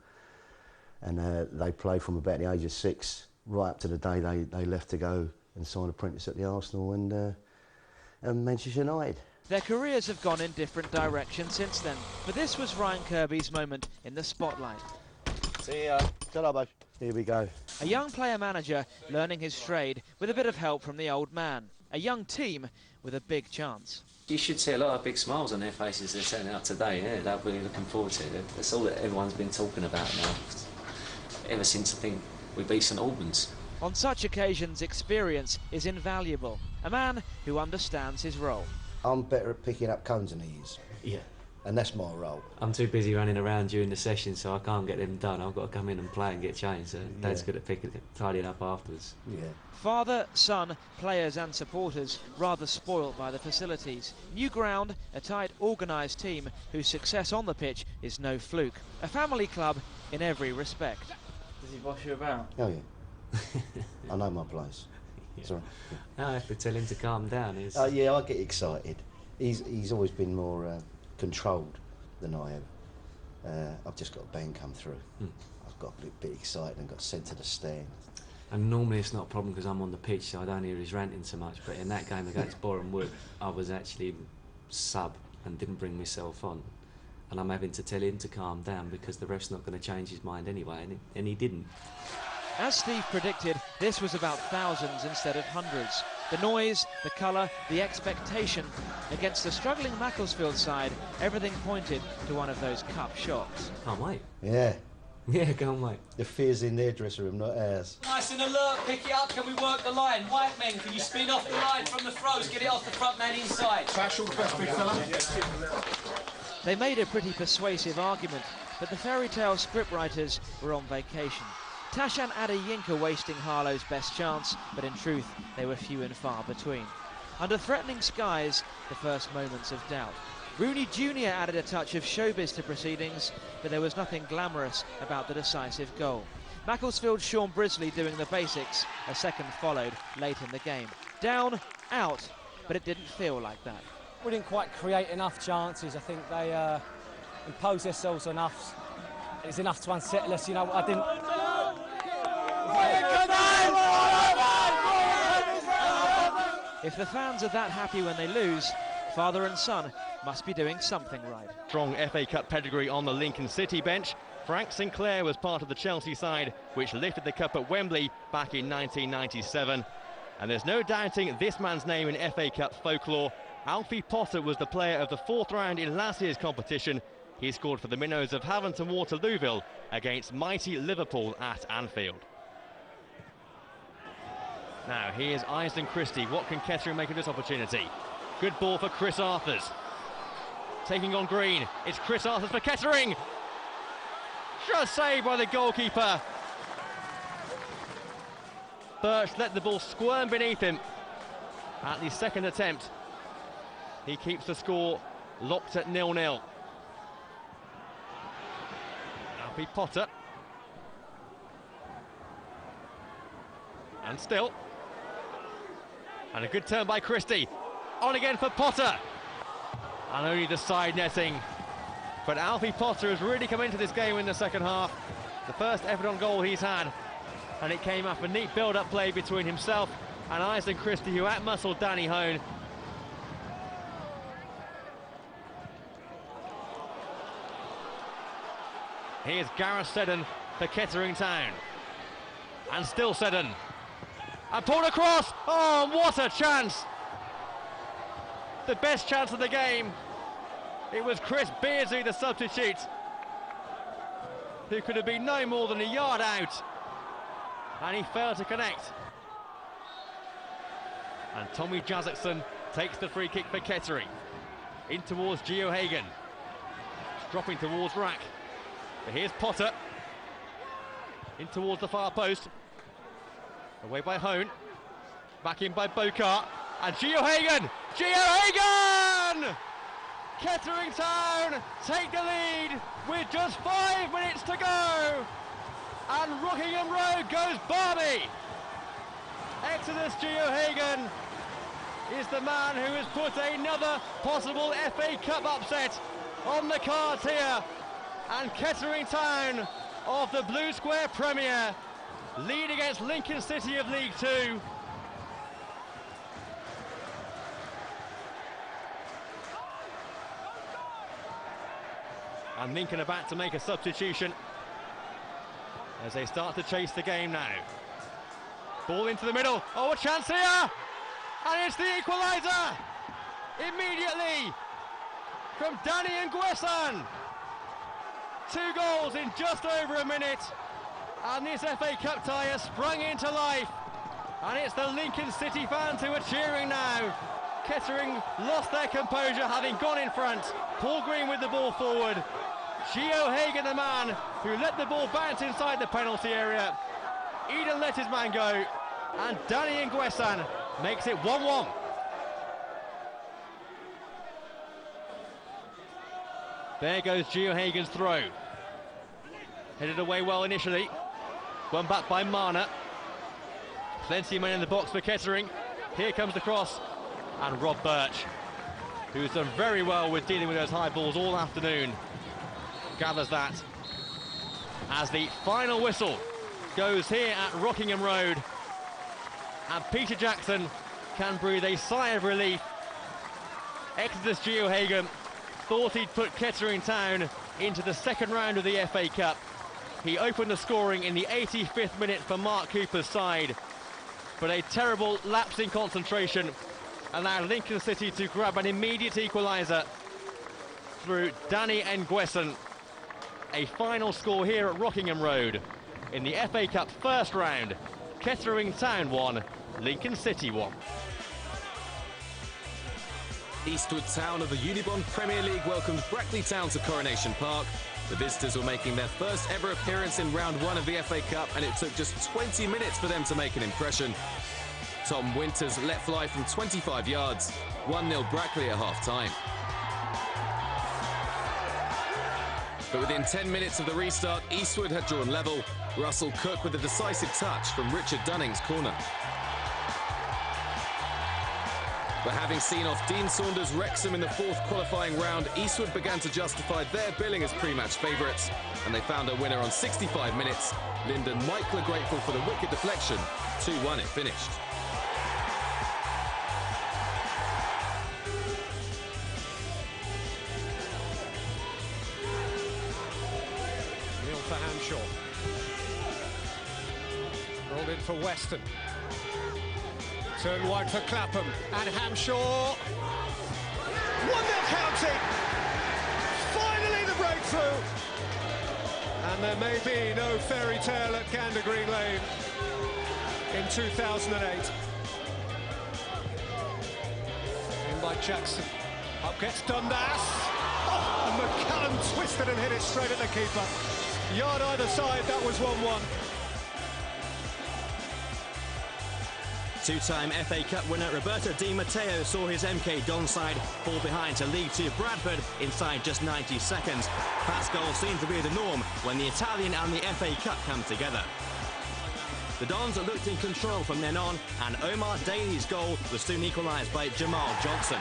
and they played from about the age of 6 right up to the day they left to go and sign apprentice at the Arsenal and Manchester United. Their careers have gone in different directions since then, but this was Ryan Kirby's moment in the spotlight. See ya. Ta-ra, babe. Here we go. A young player-manager learning his trade with a bit of help from the old man. A young team with a big chance. You should see a lot of big smiles on their faces they're setting out today. Yeah, they're really looking forward to it. That's all that everyone's been talking about now, ever since I think we beat St Albans. On such occasions, experience is invaluable. A man who understands his role. I'm better at picking up cones than he is. Yeah. And that's my role. I'm too busy running around during the session, so I can't get them done. I've got to come in and play and get changed. So Dad's good at tidying up afterwards. Yeah. Father, son, players and supporters rather spoilt by the facilities. New ground, a tight, organised team whose success on the pitch is no fluke. A family club in every respect. Does he boss you about? Oh yeah. I know my place. Sorry. No, I have to tell him to calm down. Yeah, I get excited. He's always been more controlled than I have. I've just got a bang come through. I've got a bit excited and got sent to the stand. And normally it's not a problem because I'm on the pitch, so I don't hear his ranting so much. But in that game against Boreham Wood, I was actually sub and didn't bring myself on. And I'm having to tell him to calm down because the ref's not going to change his mind anyway, and he didn't. As Steve predicted, this was about thousands instead of hundreds. The noise, the colour, the expectation. Against the struggling Macclesfield side, everything pointed to one of those cup shots. Can't wait. Yeah. Yeah, go on, mate. The fear's in their dressing room, not ours. Nice and alert, pick it up, can we work the line? White men, can you spin off the line from the throws, get it off the front man inside? Tash, all the best, big fella. They made a pretty persuasive argument, but the fairy tale scriptwriters were on vacation. Tash and Adeyinka wasting Harlow's best chance, but in truth, they were few and far between. Under threatening skies, the first moments of doubt. Rooney Jr. added a touch of showbiz to proceedings, but there was nothing glamorous about the decisive goal. Macclesfield's Sean Brisley doing the basics, a second followed late in the game. Down, out, but it didn't feel like that. We didn't quite create enough chances. I think they imposed themselves enough. It's enough to unsettle us, you know. I didn't... If the fans are that happy when they lose, father and son must be doing something right. Strong FA Cup pedigree on the Lincoln City bench. Frank Sinclair was part of the Chelsea side, which lifted the cup at Wembley back in 1997. And there's no doubting this man's name in FA Cup folklore. Alfie Potter was the player of the fourth round in last year's competition. He scored for the minnows of Haventon Waterlooville against mighty Liverpool at Anfield. Now here's Isden Christie. What can Kettering make of this opportunity? Good ball for Chris Arthurs. Taking on Green. It's Chris Arthurs for Kettering. Just saved by the goalkeeper. Birch let the ball squirm beneath him at the second attempt. He keeps the score locked at 0-0. Alfie Potter. And still. And a good turn by Christie. On again for Potter. And only the side netting. But Alfie Potter has really come into this game in the second half. The first Everton goal he's had. And it came off a neat build-up play between himself and Isden Christie, who out-muscled Danny Hone. Here's Gareth Seddon for Kettering Town. And still Seddon. And pulled across. Oh, what a chance. The best chance of the game. It was Chris Beardsley, the substitute, who could have been no more than a yard out. And he failed to connect. And Tommy Jazzakson takes the free kick for Kettering. In towards Gio Hagan. Dropping towards Rack. But here's Potter. In towards the far post. Away by Hone. Back in by Bokar. And Gio Hagan! Gio Hagan! Kettering Town take the lead with just 5 minutes to go. And Rockingham Road goes Barbie. Exodus Gio Hagan is the man who has put another possible FA Cup upset on the cards here. And Kettering Town of the Blue Square Premier lead against Lincoln City of League Two. And Lincoln about to make a substitution as they start to chase the game now. Ball into the middle. Oh, a chance here! And it's the equaliser! Immediately from Danny Nguessan. 2 goals in just over a minute. And this FA Cup tie has sprung into life. And it's the Lincoln City fans who are cheering now. Kettering lost their composure having gone in front. Paul Green with the ball forward. Gio Hagan, the man who let the ball bounce inside the penalty area. Eden let his man go. And Danny Nguessan makes it 1-1. There goes Gio Hagan's throw. Headed away well initially. Won back by Marner. Plenty of men in the box for Kettering. Here comes the cross. And Rob Birch, who's done very well with dealing with those high balls all afternoon, gathers that as the final whistle goes here at Rockingham Road. And Peter Jackson can breathe a sigh of relief. Exeter's Gio Hagan thought he'd put Kettering Town into the second round of the FA Cup. He opened the scoring in the 85th minute for Mark Cooper's side, but a terrible lapse in concentration allowed Lincoln City to grab an immediate equaliser through Danny Nguesson. A final score here at Rockingham Road in the FA Cup first round. Kettering Town 1, Lincoln City 1. Eastwood Town of the Unibond Premier League welcomed Brackley Town to Coronation Park. The visitors were making their first ever appearance in round 1 of the FA Cup, and it took just 20 minutes for them to make an impression. Tom Winters let fly from 25 yards, 1-0 Brackley at half-time. But within 10 minutes of the restart, Eastwood had drawn level. Russell Cook with a decisive touch from Richard Dunning's corner. But having seen off Dean Saunders' Wrexham in the 4th qualifying round, Eastwood began to justify their billing as pre-match favourites, and they found a winner on 65 minutes. Lyndon Michler grateful for the wicked deflection. 2-1 it finished. Neil for Hanshaw. Rolled in for Weston. Turn wide for Clapham, and Hanshaw. 1-0 county. Finally the breakthrough. And there may be no fairy tale at Gander Green Lane in 2008. In by Jackson. Up gets Dundas. Oh, and McCallum twisted and hit it straight at the keeper. Yard either side, that was 1-1. Two-time FA Cup winner Roberto Di Matteo saw his MK Don side fall behind to League Two Bradford inside just 90 seconds. Pat's goal seemed to be the norm when the Italian and the FA Cup come together. The Dons looked in control from then on, and Omar Daly's goal was soon equalised by Jamal Johnson.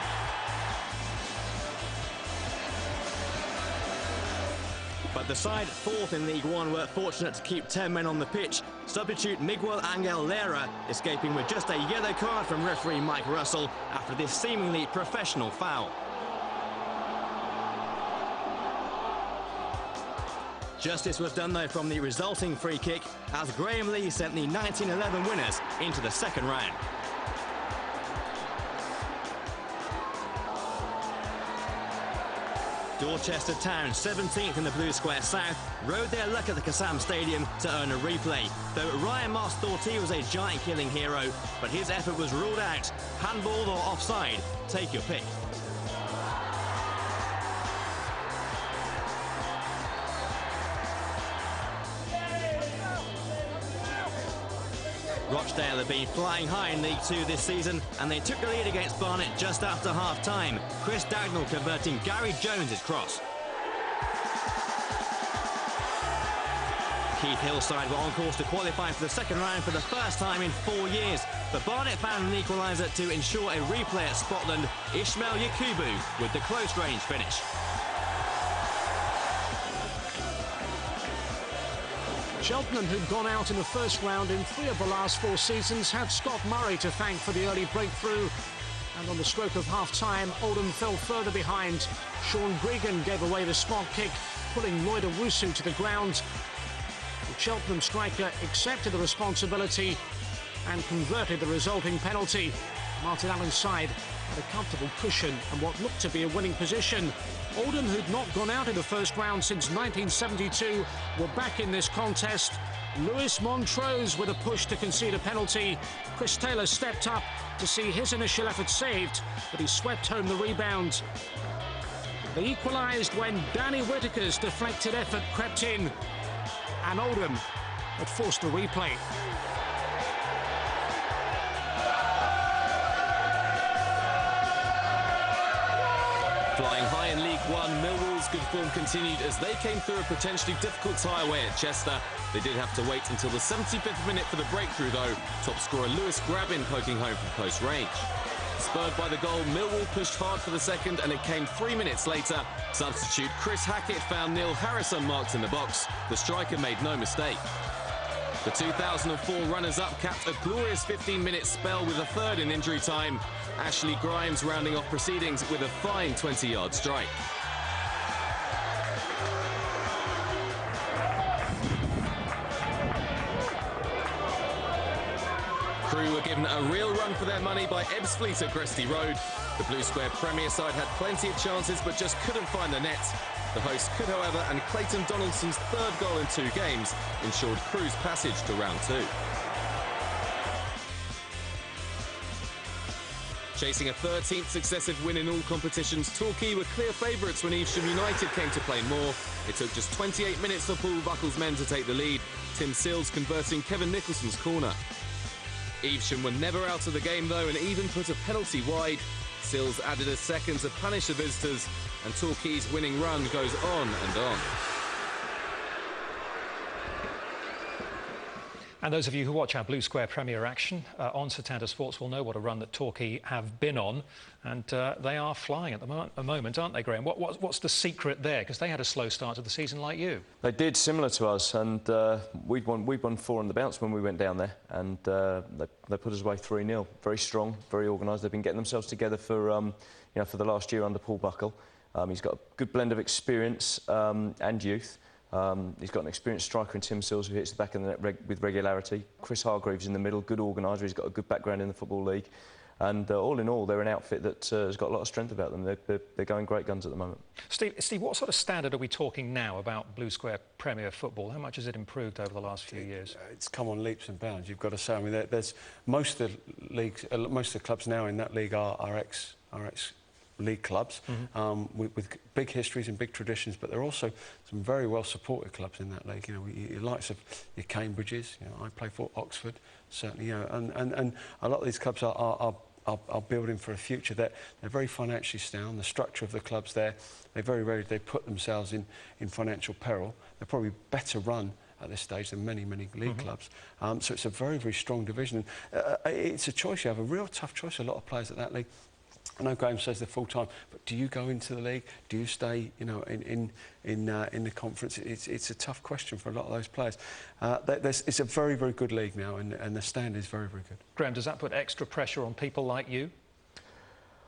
But the side 4th in League One were fortunate to keep 10 men on the pitch. Substitute Miguel Angel Lera escaping with just a yellow card from referee Mike Russell after this seemingly professional foul. Justice was done though from the resulting free kick as Graham Lee sent the 1911 winners into the second round. Dorchester Town, 17th in the Blue Square South, rode their luck at the Kassam Stadium to earn a replay. Though Ryan Moss thought he was a giant-killing hero, but his effort was ruled out. Handball or offside, take your pick. Rochdale have been flying high in League Two this season, and they took the lead against Barnet just after half-time. Chris Dagnall converting Gary Jones's cross. Keith Hillside were on course to qualify for the second round for the first time in 4 years. But Barnet found an equaliser to ensure a replay at Scotland. Ishmael Yakubu with the close-range finish. Cheltenham, who'd gone out in the first round in 3 of the last 4 seasons, had Scott Murray to thank for the early breakthrough. And on the stroke of half-time, Oldham fell further behind. Sean Gregan gave away the spot kick, pulling Lloyd Owusu to the ground. The Cheltenham striker accepted the responsibility and converted the resulting penalty. Martin Allen's side had a comfortable cushion and what looked to be a winning position. Oldham, who'd not gone out in the first round since 1972, were back in this contest. Lewis Montrose with a push to concede a penalty. Chris Taylor stepped up to see his initial effort saved, but he swept home the rebound. They equalised when Danny Whittaker's deflected effort crept in, and Oldham had forced the replay. Flying high in League One, Millwall's good form continued as they came through a potentially difficult tie away at Chester. They did have to wait until the 75th minute for the breakthrough though. Top scorer Lewis Grabin poking home from close range. Spurred by the goal, Millwall pushed hard for the second and it came 3 minutes later. Substitute Chris Hackett found Neil Harris unmarked in the box. The striker made no mistake. The 2004 runners-up capped a glorious 15-minute spell with a third in injury time. Ashley Grimes rounding off proceedings with a fine 20-yard strike. Crewe were given a real run for their money by Ebbsfleet at Gresty Road. The Blue Square Premier side had plenty of chances but just couldn't find the net. The hosts could, however, and Clayton Donaldson's third goal in 2 games ensured Crewe's passage to round 2. Chasing a 13th successive win in all competitions, Torquay were clear favourites when Evesham United came to play more. It took just 28 minutes for Paul Buckle's men to take the lead, Tim Sills converting Kevin Nicholson's corner. Evesham were never out of the game though and even put a penalty wide. Sills added a second to punish the visitors, and Torquay's winning run goes on and on. And those of you who watch our Blue Square Premier action on Setanta Sports will know what a run that Torquay have been on, and they are flying at the moment, aren't they, Graham? What's the secret there? Because they had a slow start to the season like you. They did, similar to us, and we'd won 4 on the bounce when we went down there, and they put us away 3-0. Very strong, very organised. They've been getting themselves together for for the last year under Paul Buckle. He's got a good blend of experience and youth. He's got an experienced striker in Tim Sills who hits the back of the net with regularity. Chris Hargreaves in the middle, good organiser. He's got a good background in the Football League. And all in all, they're an outfit that has got a lot of strength about them. They're going great guns at the moment. Steve, what sort of standard are we talking now about Blue Square Premier football? How much has it improved over the last few years? It's come on leaps and bounds, you've got to say. I mean, there's most of the leagues, most of the clubs now in that league are ex league clubs with big histories and big traditions, but there are also some very well supported clubs in that league. You know, your likes of your Cambridges. You know, I play for Oxford, certainly. You know, and a lot of these clubs are building for a future. They're very financially sound. The structure of the clubs there, they very rarely put themselves in financial peril. They're probably better run at this stage than many league clubs. So it's a very very strong division. It's a choice. You have a real tough choice. A lot of players at that league. I know Graham says they're full-time, but do you go into the league? Do you stay, you know, in the conference? It's a tough question for a lot of those players. It's a very, very good league now, and the stand is very, very good. Graham, does that put extra pressure on people like you?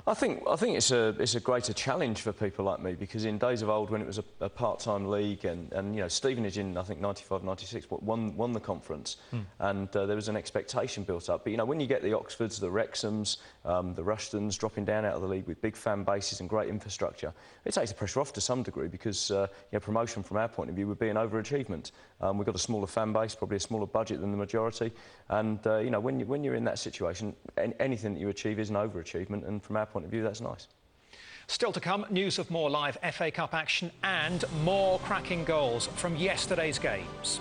I think it's a greater challenge for people like me, because in days of old when it was a part-time league and you know, Stevenage in I think 95, 96 won the conference, and there was an expectation built up. But you know, when you get the Oxfords, the Wrexhams, the Rushtons dropping down out of the league with big fan bases and great infrastructure, it takes the pressure off to some degree, because you know, promotion from our point of view would be an overachievement. We've got a smaller fan base, probably a smaller budget than the majority, and you know, when you're in that situation, anything that you achieve is an overachievement, and from our point of view, that's nice. Still to come, news of more live FA Cup action and more cracking goals from yesterday's games.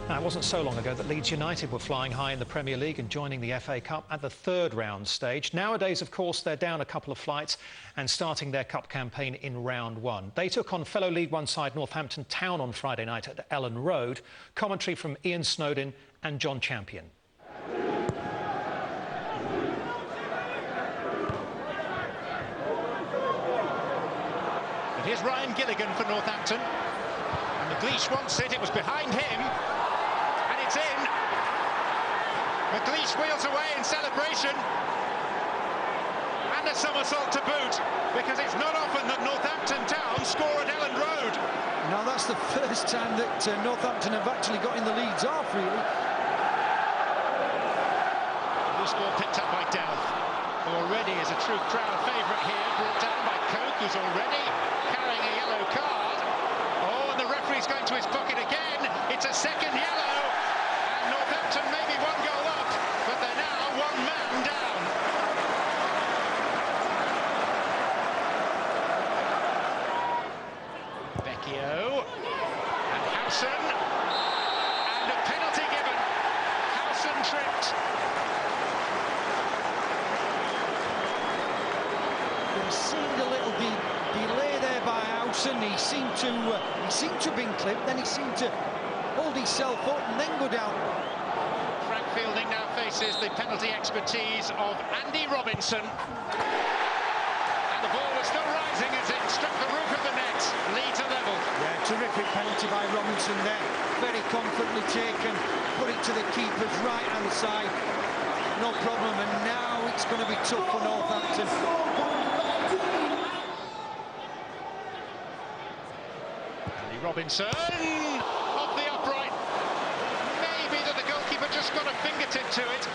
Now, it wasn't so long ago that Leeds United were flying high in the Premier League and joining the FA Cup at the 3rd round stage. Nowadays, of course, they're down a couple of flights and starting their cup campaign in round 1. They took on fellow League One side Northampton Town on Friday night at Ellen Road. Commentary from Ian Snowden and John Champion. And here's Ryan Gilligan for Northampton. And McLeish wants it. It was behind him. It's in. McLeish wheels away in celebration. And a somersault to boot, because it's not often that Northampton Town score at Ellen Road. Now that's the first time that Northampton have actually got in the leads off, really. The score picked up by Delph, who already is a true crowd favourite here, brought down by Coke, who's already carrying a yellow card. Oh, and the referee's going to his pocket again. It's a second yellow. Northampton maybe 1 goal up, but they're now 1 man down. Vecchio and Howson, and a penalty given. Howson tripped. There seemed a little delay there by Howson. He seemed to have been clipped, then he seemed to hold himself up and then go down. Frank Fielding now faces the penalty expertise of Andy Robinson. And the ball was still rising as it struck the roof of the net, lead to level. Yeah, terrific penalty by Robinson there. Very confidently taken, put it to the keeper's right-hand side. No problem, and now it's going to be tough for Northampton. Andy Robinson off the upright. Maybe that the goalkeeper just got a fingertip to it.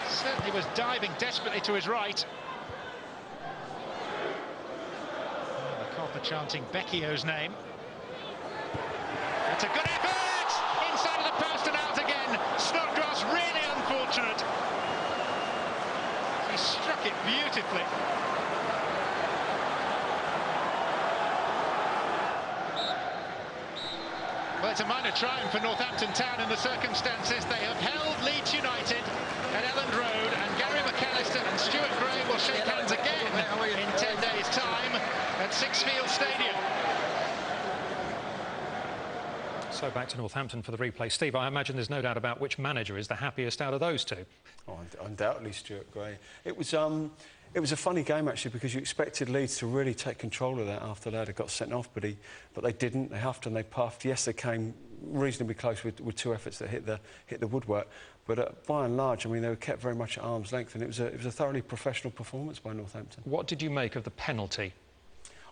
Certainly was diving desperately to his right. The cop are chanting Becchio's name. It's a good effort! Inside of the post and out again. Snodgrass really unfortunate. He struck it beautifully. Well, it's a minor triumph for Northampton Town in the circumstances. They have held Leeds United at Elland Road, and Gary McAllister and Stuart Gray will shake hands again in 10 days' time at Sixfield Stadium. So back to Northampton for the replay. Steve, I imagine there's no doubt about which manager is the happiest out of those two. Oh, undoubtedly Stuart Gray. It was a funny game actually, because you expected Leeds to really take control of that after that. It got sent off, but they didn't. They huffed and they puffed. Yes, they came reasonably close with two efforts that hit the woodwork, but by and large, I mean, they were kept very much at arm's length, and it was a thoroughly professional performance by Northampton. What did you make of the penalty?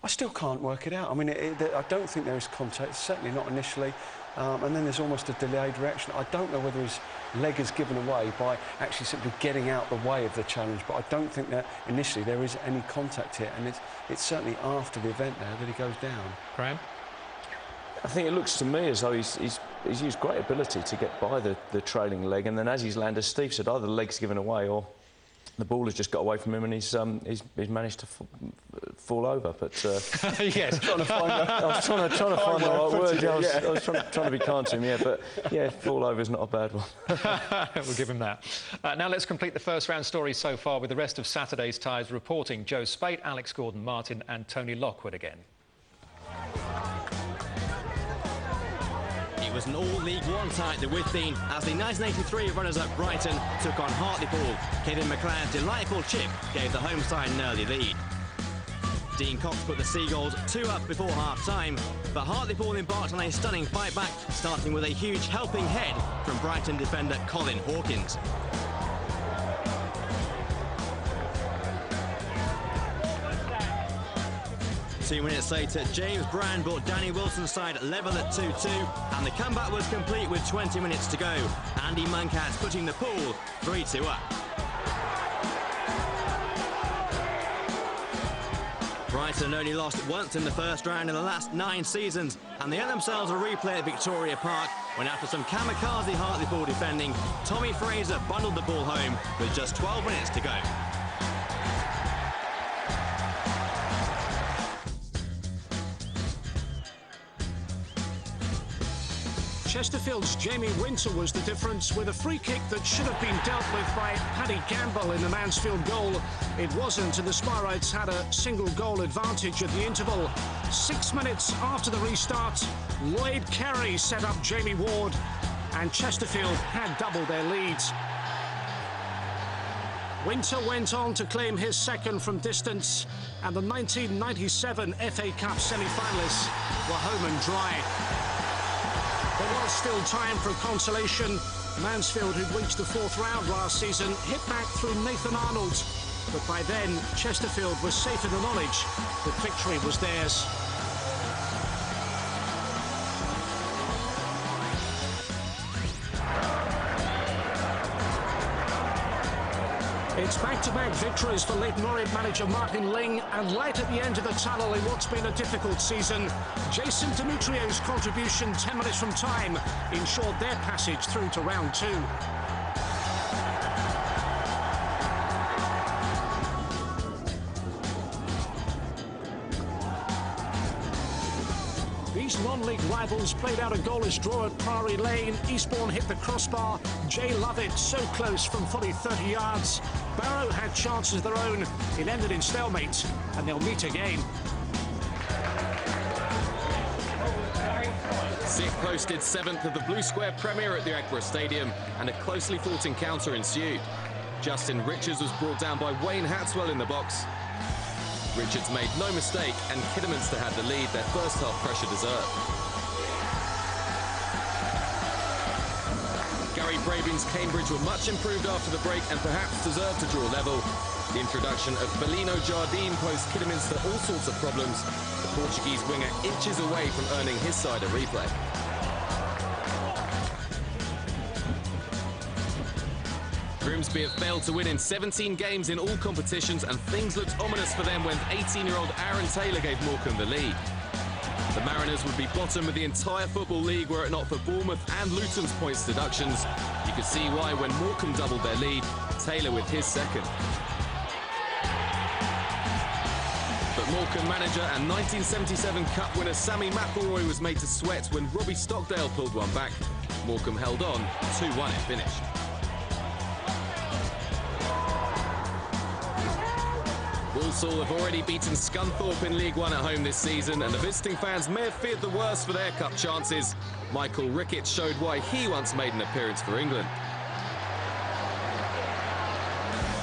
I still can't work it out. I mean, I don't think there is contact, certainly not initially, and then there's almost a delayed reaction. I don't know whether his leg is given away by actually simply getting out the way of the challenge, but I don't think that initially there is any contact here, and it's certainly after the event now that he goes down. Graham? I think it looks to me as though he's used great ability to get by the trailing leg, and then as he's landed, as Steve said, either the leg's given away or the ball has just got away from him, and he's managed to fall over. But yes, I was trying to find the right word. Yeah, I was trying to be kind to him. Yeah, but yeah, fall over is not a bad one. We'll give him that. Now let's complete the first round stories so far with the rest of Saturday's ties reporting. Joe Spate, Alex Gordon-Martin, and Tony Lockwood again. It was an all-League One tie that we've been as the 1983 runners-up Brighton took on Hartlepool. Kevin McLeod's delightful chip gave the home side an early lead. Dean Cox put the Seagulls 2 up before half-time, but Hartlepool embarked on a stunning fight back, starting with a huge helping head from Brighton defender Colin Hawkins. 2 minutes later, James Brand brought Danny Wilson's side level at 2-2, and the comeback was complete with 20 minutes to go. Andy Muncat putting the pool 3-2 up. Brighton only lost once in the first round in the last 9 seasons, and they had themselves a replay at Victoria Park when, after some kamikaze Hartlepool defending, Tommy Fraser bundled the ball home with just 12 minutes to go. Chesterfield's Jamie Winter was the difference, with a free kick that should have been dealt with by Paddy Gamble in the Mansfield goal. It wasn't, and the Spireites had a single goal advantage at the interval. 6 minutes after the restart, Lloyd Carey set up Jamie Ward, and Chesterfield had doubled their leads. Winter went on to claim his second from distance, and the 1997 FA Cup semi-finalists were home and dry. There was still time for consolation. Mansfield, who'd reached the 4th round last season, hit back through Nathan Arnold. But by then, Chesterfield was safe in the knowledge that victory was theirs. It's back-to-back victories for Leyton Orient manager Martin Ling, and light at the end of the tunnel in what's been a difficult season. Jason Demetrio's contribution 10 minutes from time ensured their passage through to round 2. These non-league rivals played out a goalless draw at Priory Lane. Eastbourne hit the crossbar. Jay Lovett so close from fully 30 yards. Barrow had chances of their own. It ended in stalemate, and they'll meet again. Sit close hosted 7th of the Blue Square Premier at the Ekborough Stadium, and a closely fought encounter ensued. Justin Richards was brought down by Wayne Hatswell in the box. Richards made no mistake, and Kidderminster had the lead, their first half pressure deserved. Gary Brabin's Cambridge were much improved after the break and perhaps deserved to draw level. The introduction of Bellino Jardine posed Kidderminster all sorts of problems. The Portuguese winger inches away from earning his side a replay. Grimsby have failed to win in 17 games in all competitions, and things looked ominous for them when 18-year-old Aaron Taylor gave Morecambe the lead. The Mariners would be bottom of the entire Football League were it not for Bournemouth and Luton's points deductions. You could see why when Morecambe doubled their lead, Taylor with his second. But Morecambe manager and 1977 Cup winner Sammy McElroy was made to sweat when Robbie Stockdale pulled one back. Morecambe held on, 2-1 it finished. Walsall have already beaten Scunthorpe in League One at home this season, and the visiting fans may have feared the worst for their cup chances. Michael Ricketts showed why he once made an appearance for England.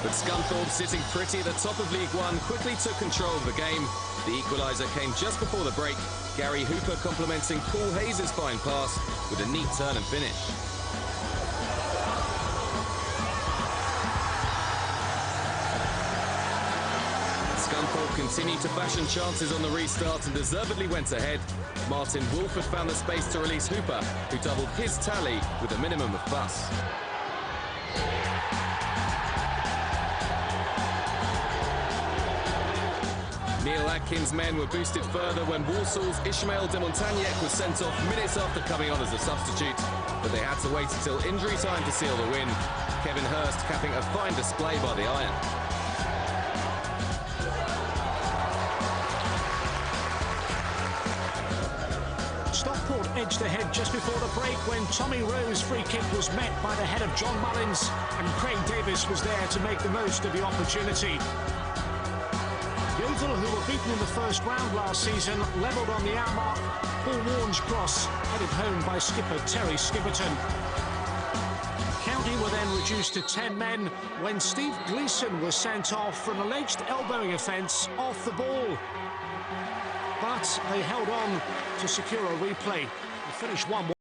But Scunthorpe, sitting pretty at the top of League One, quickly took control of the game. The equaliser came just before the break, Gary Hooper complimenting Paul Hayes' fine pass with a neat turn and finish. Scunthorpe continued to fashion chances on the restart and deservedly went ahead. Martin Wolford found the space to release Hooper, who doubled his tally with a minimum of fuss. Neil Atkins' men were boosted further when Walsall's Ishmael de Montagnec was sent off minutes after coming on as a substitute, but they had to wait until injury time to seal the win. Kevin Hurst capping a fine display by the Iron. Stockport edged ahead just before the break when Tommy Rowe's free kick was met by the head of John Mullins, and Craig Davis was there to make the most of the opportunity. Yeovil, who were beaten in the first round last season, levelled on the hour mark. Paul Warren's cross headed home by skipper Terry Skibberton. County were then reduced to 10 men when Steve Gleeson was sent off for an alleged elbowing offence off the ball. But they held on to secure a replay. They finished 1-1.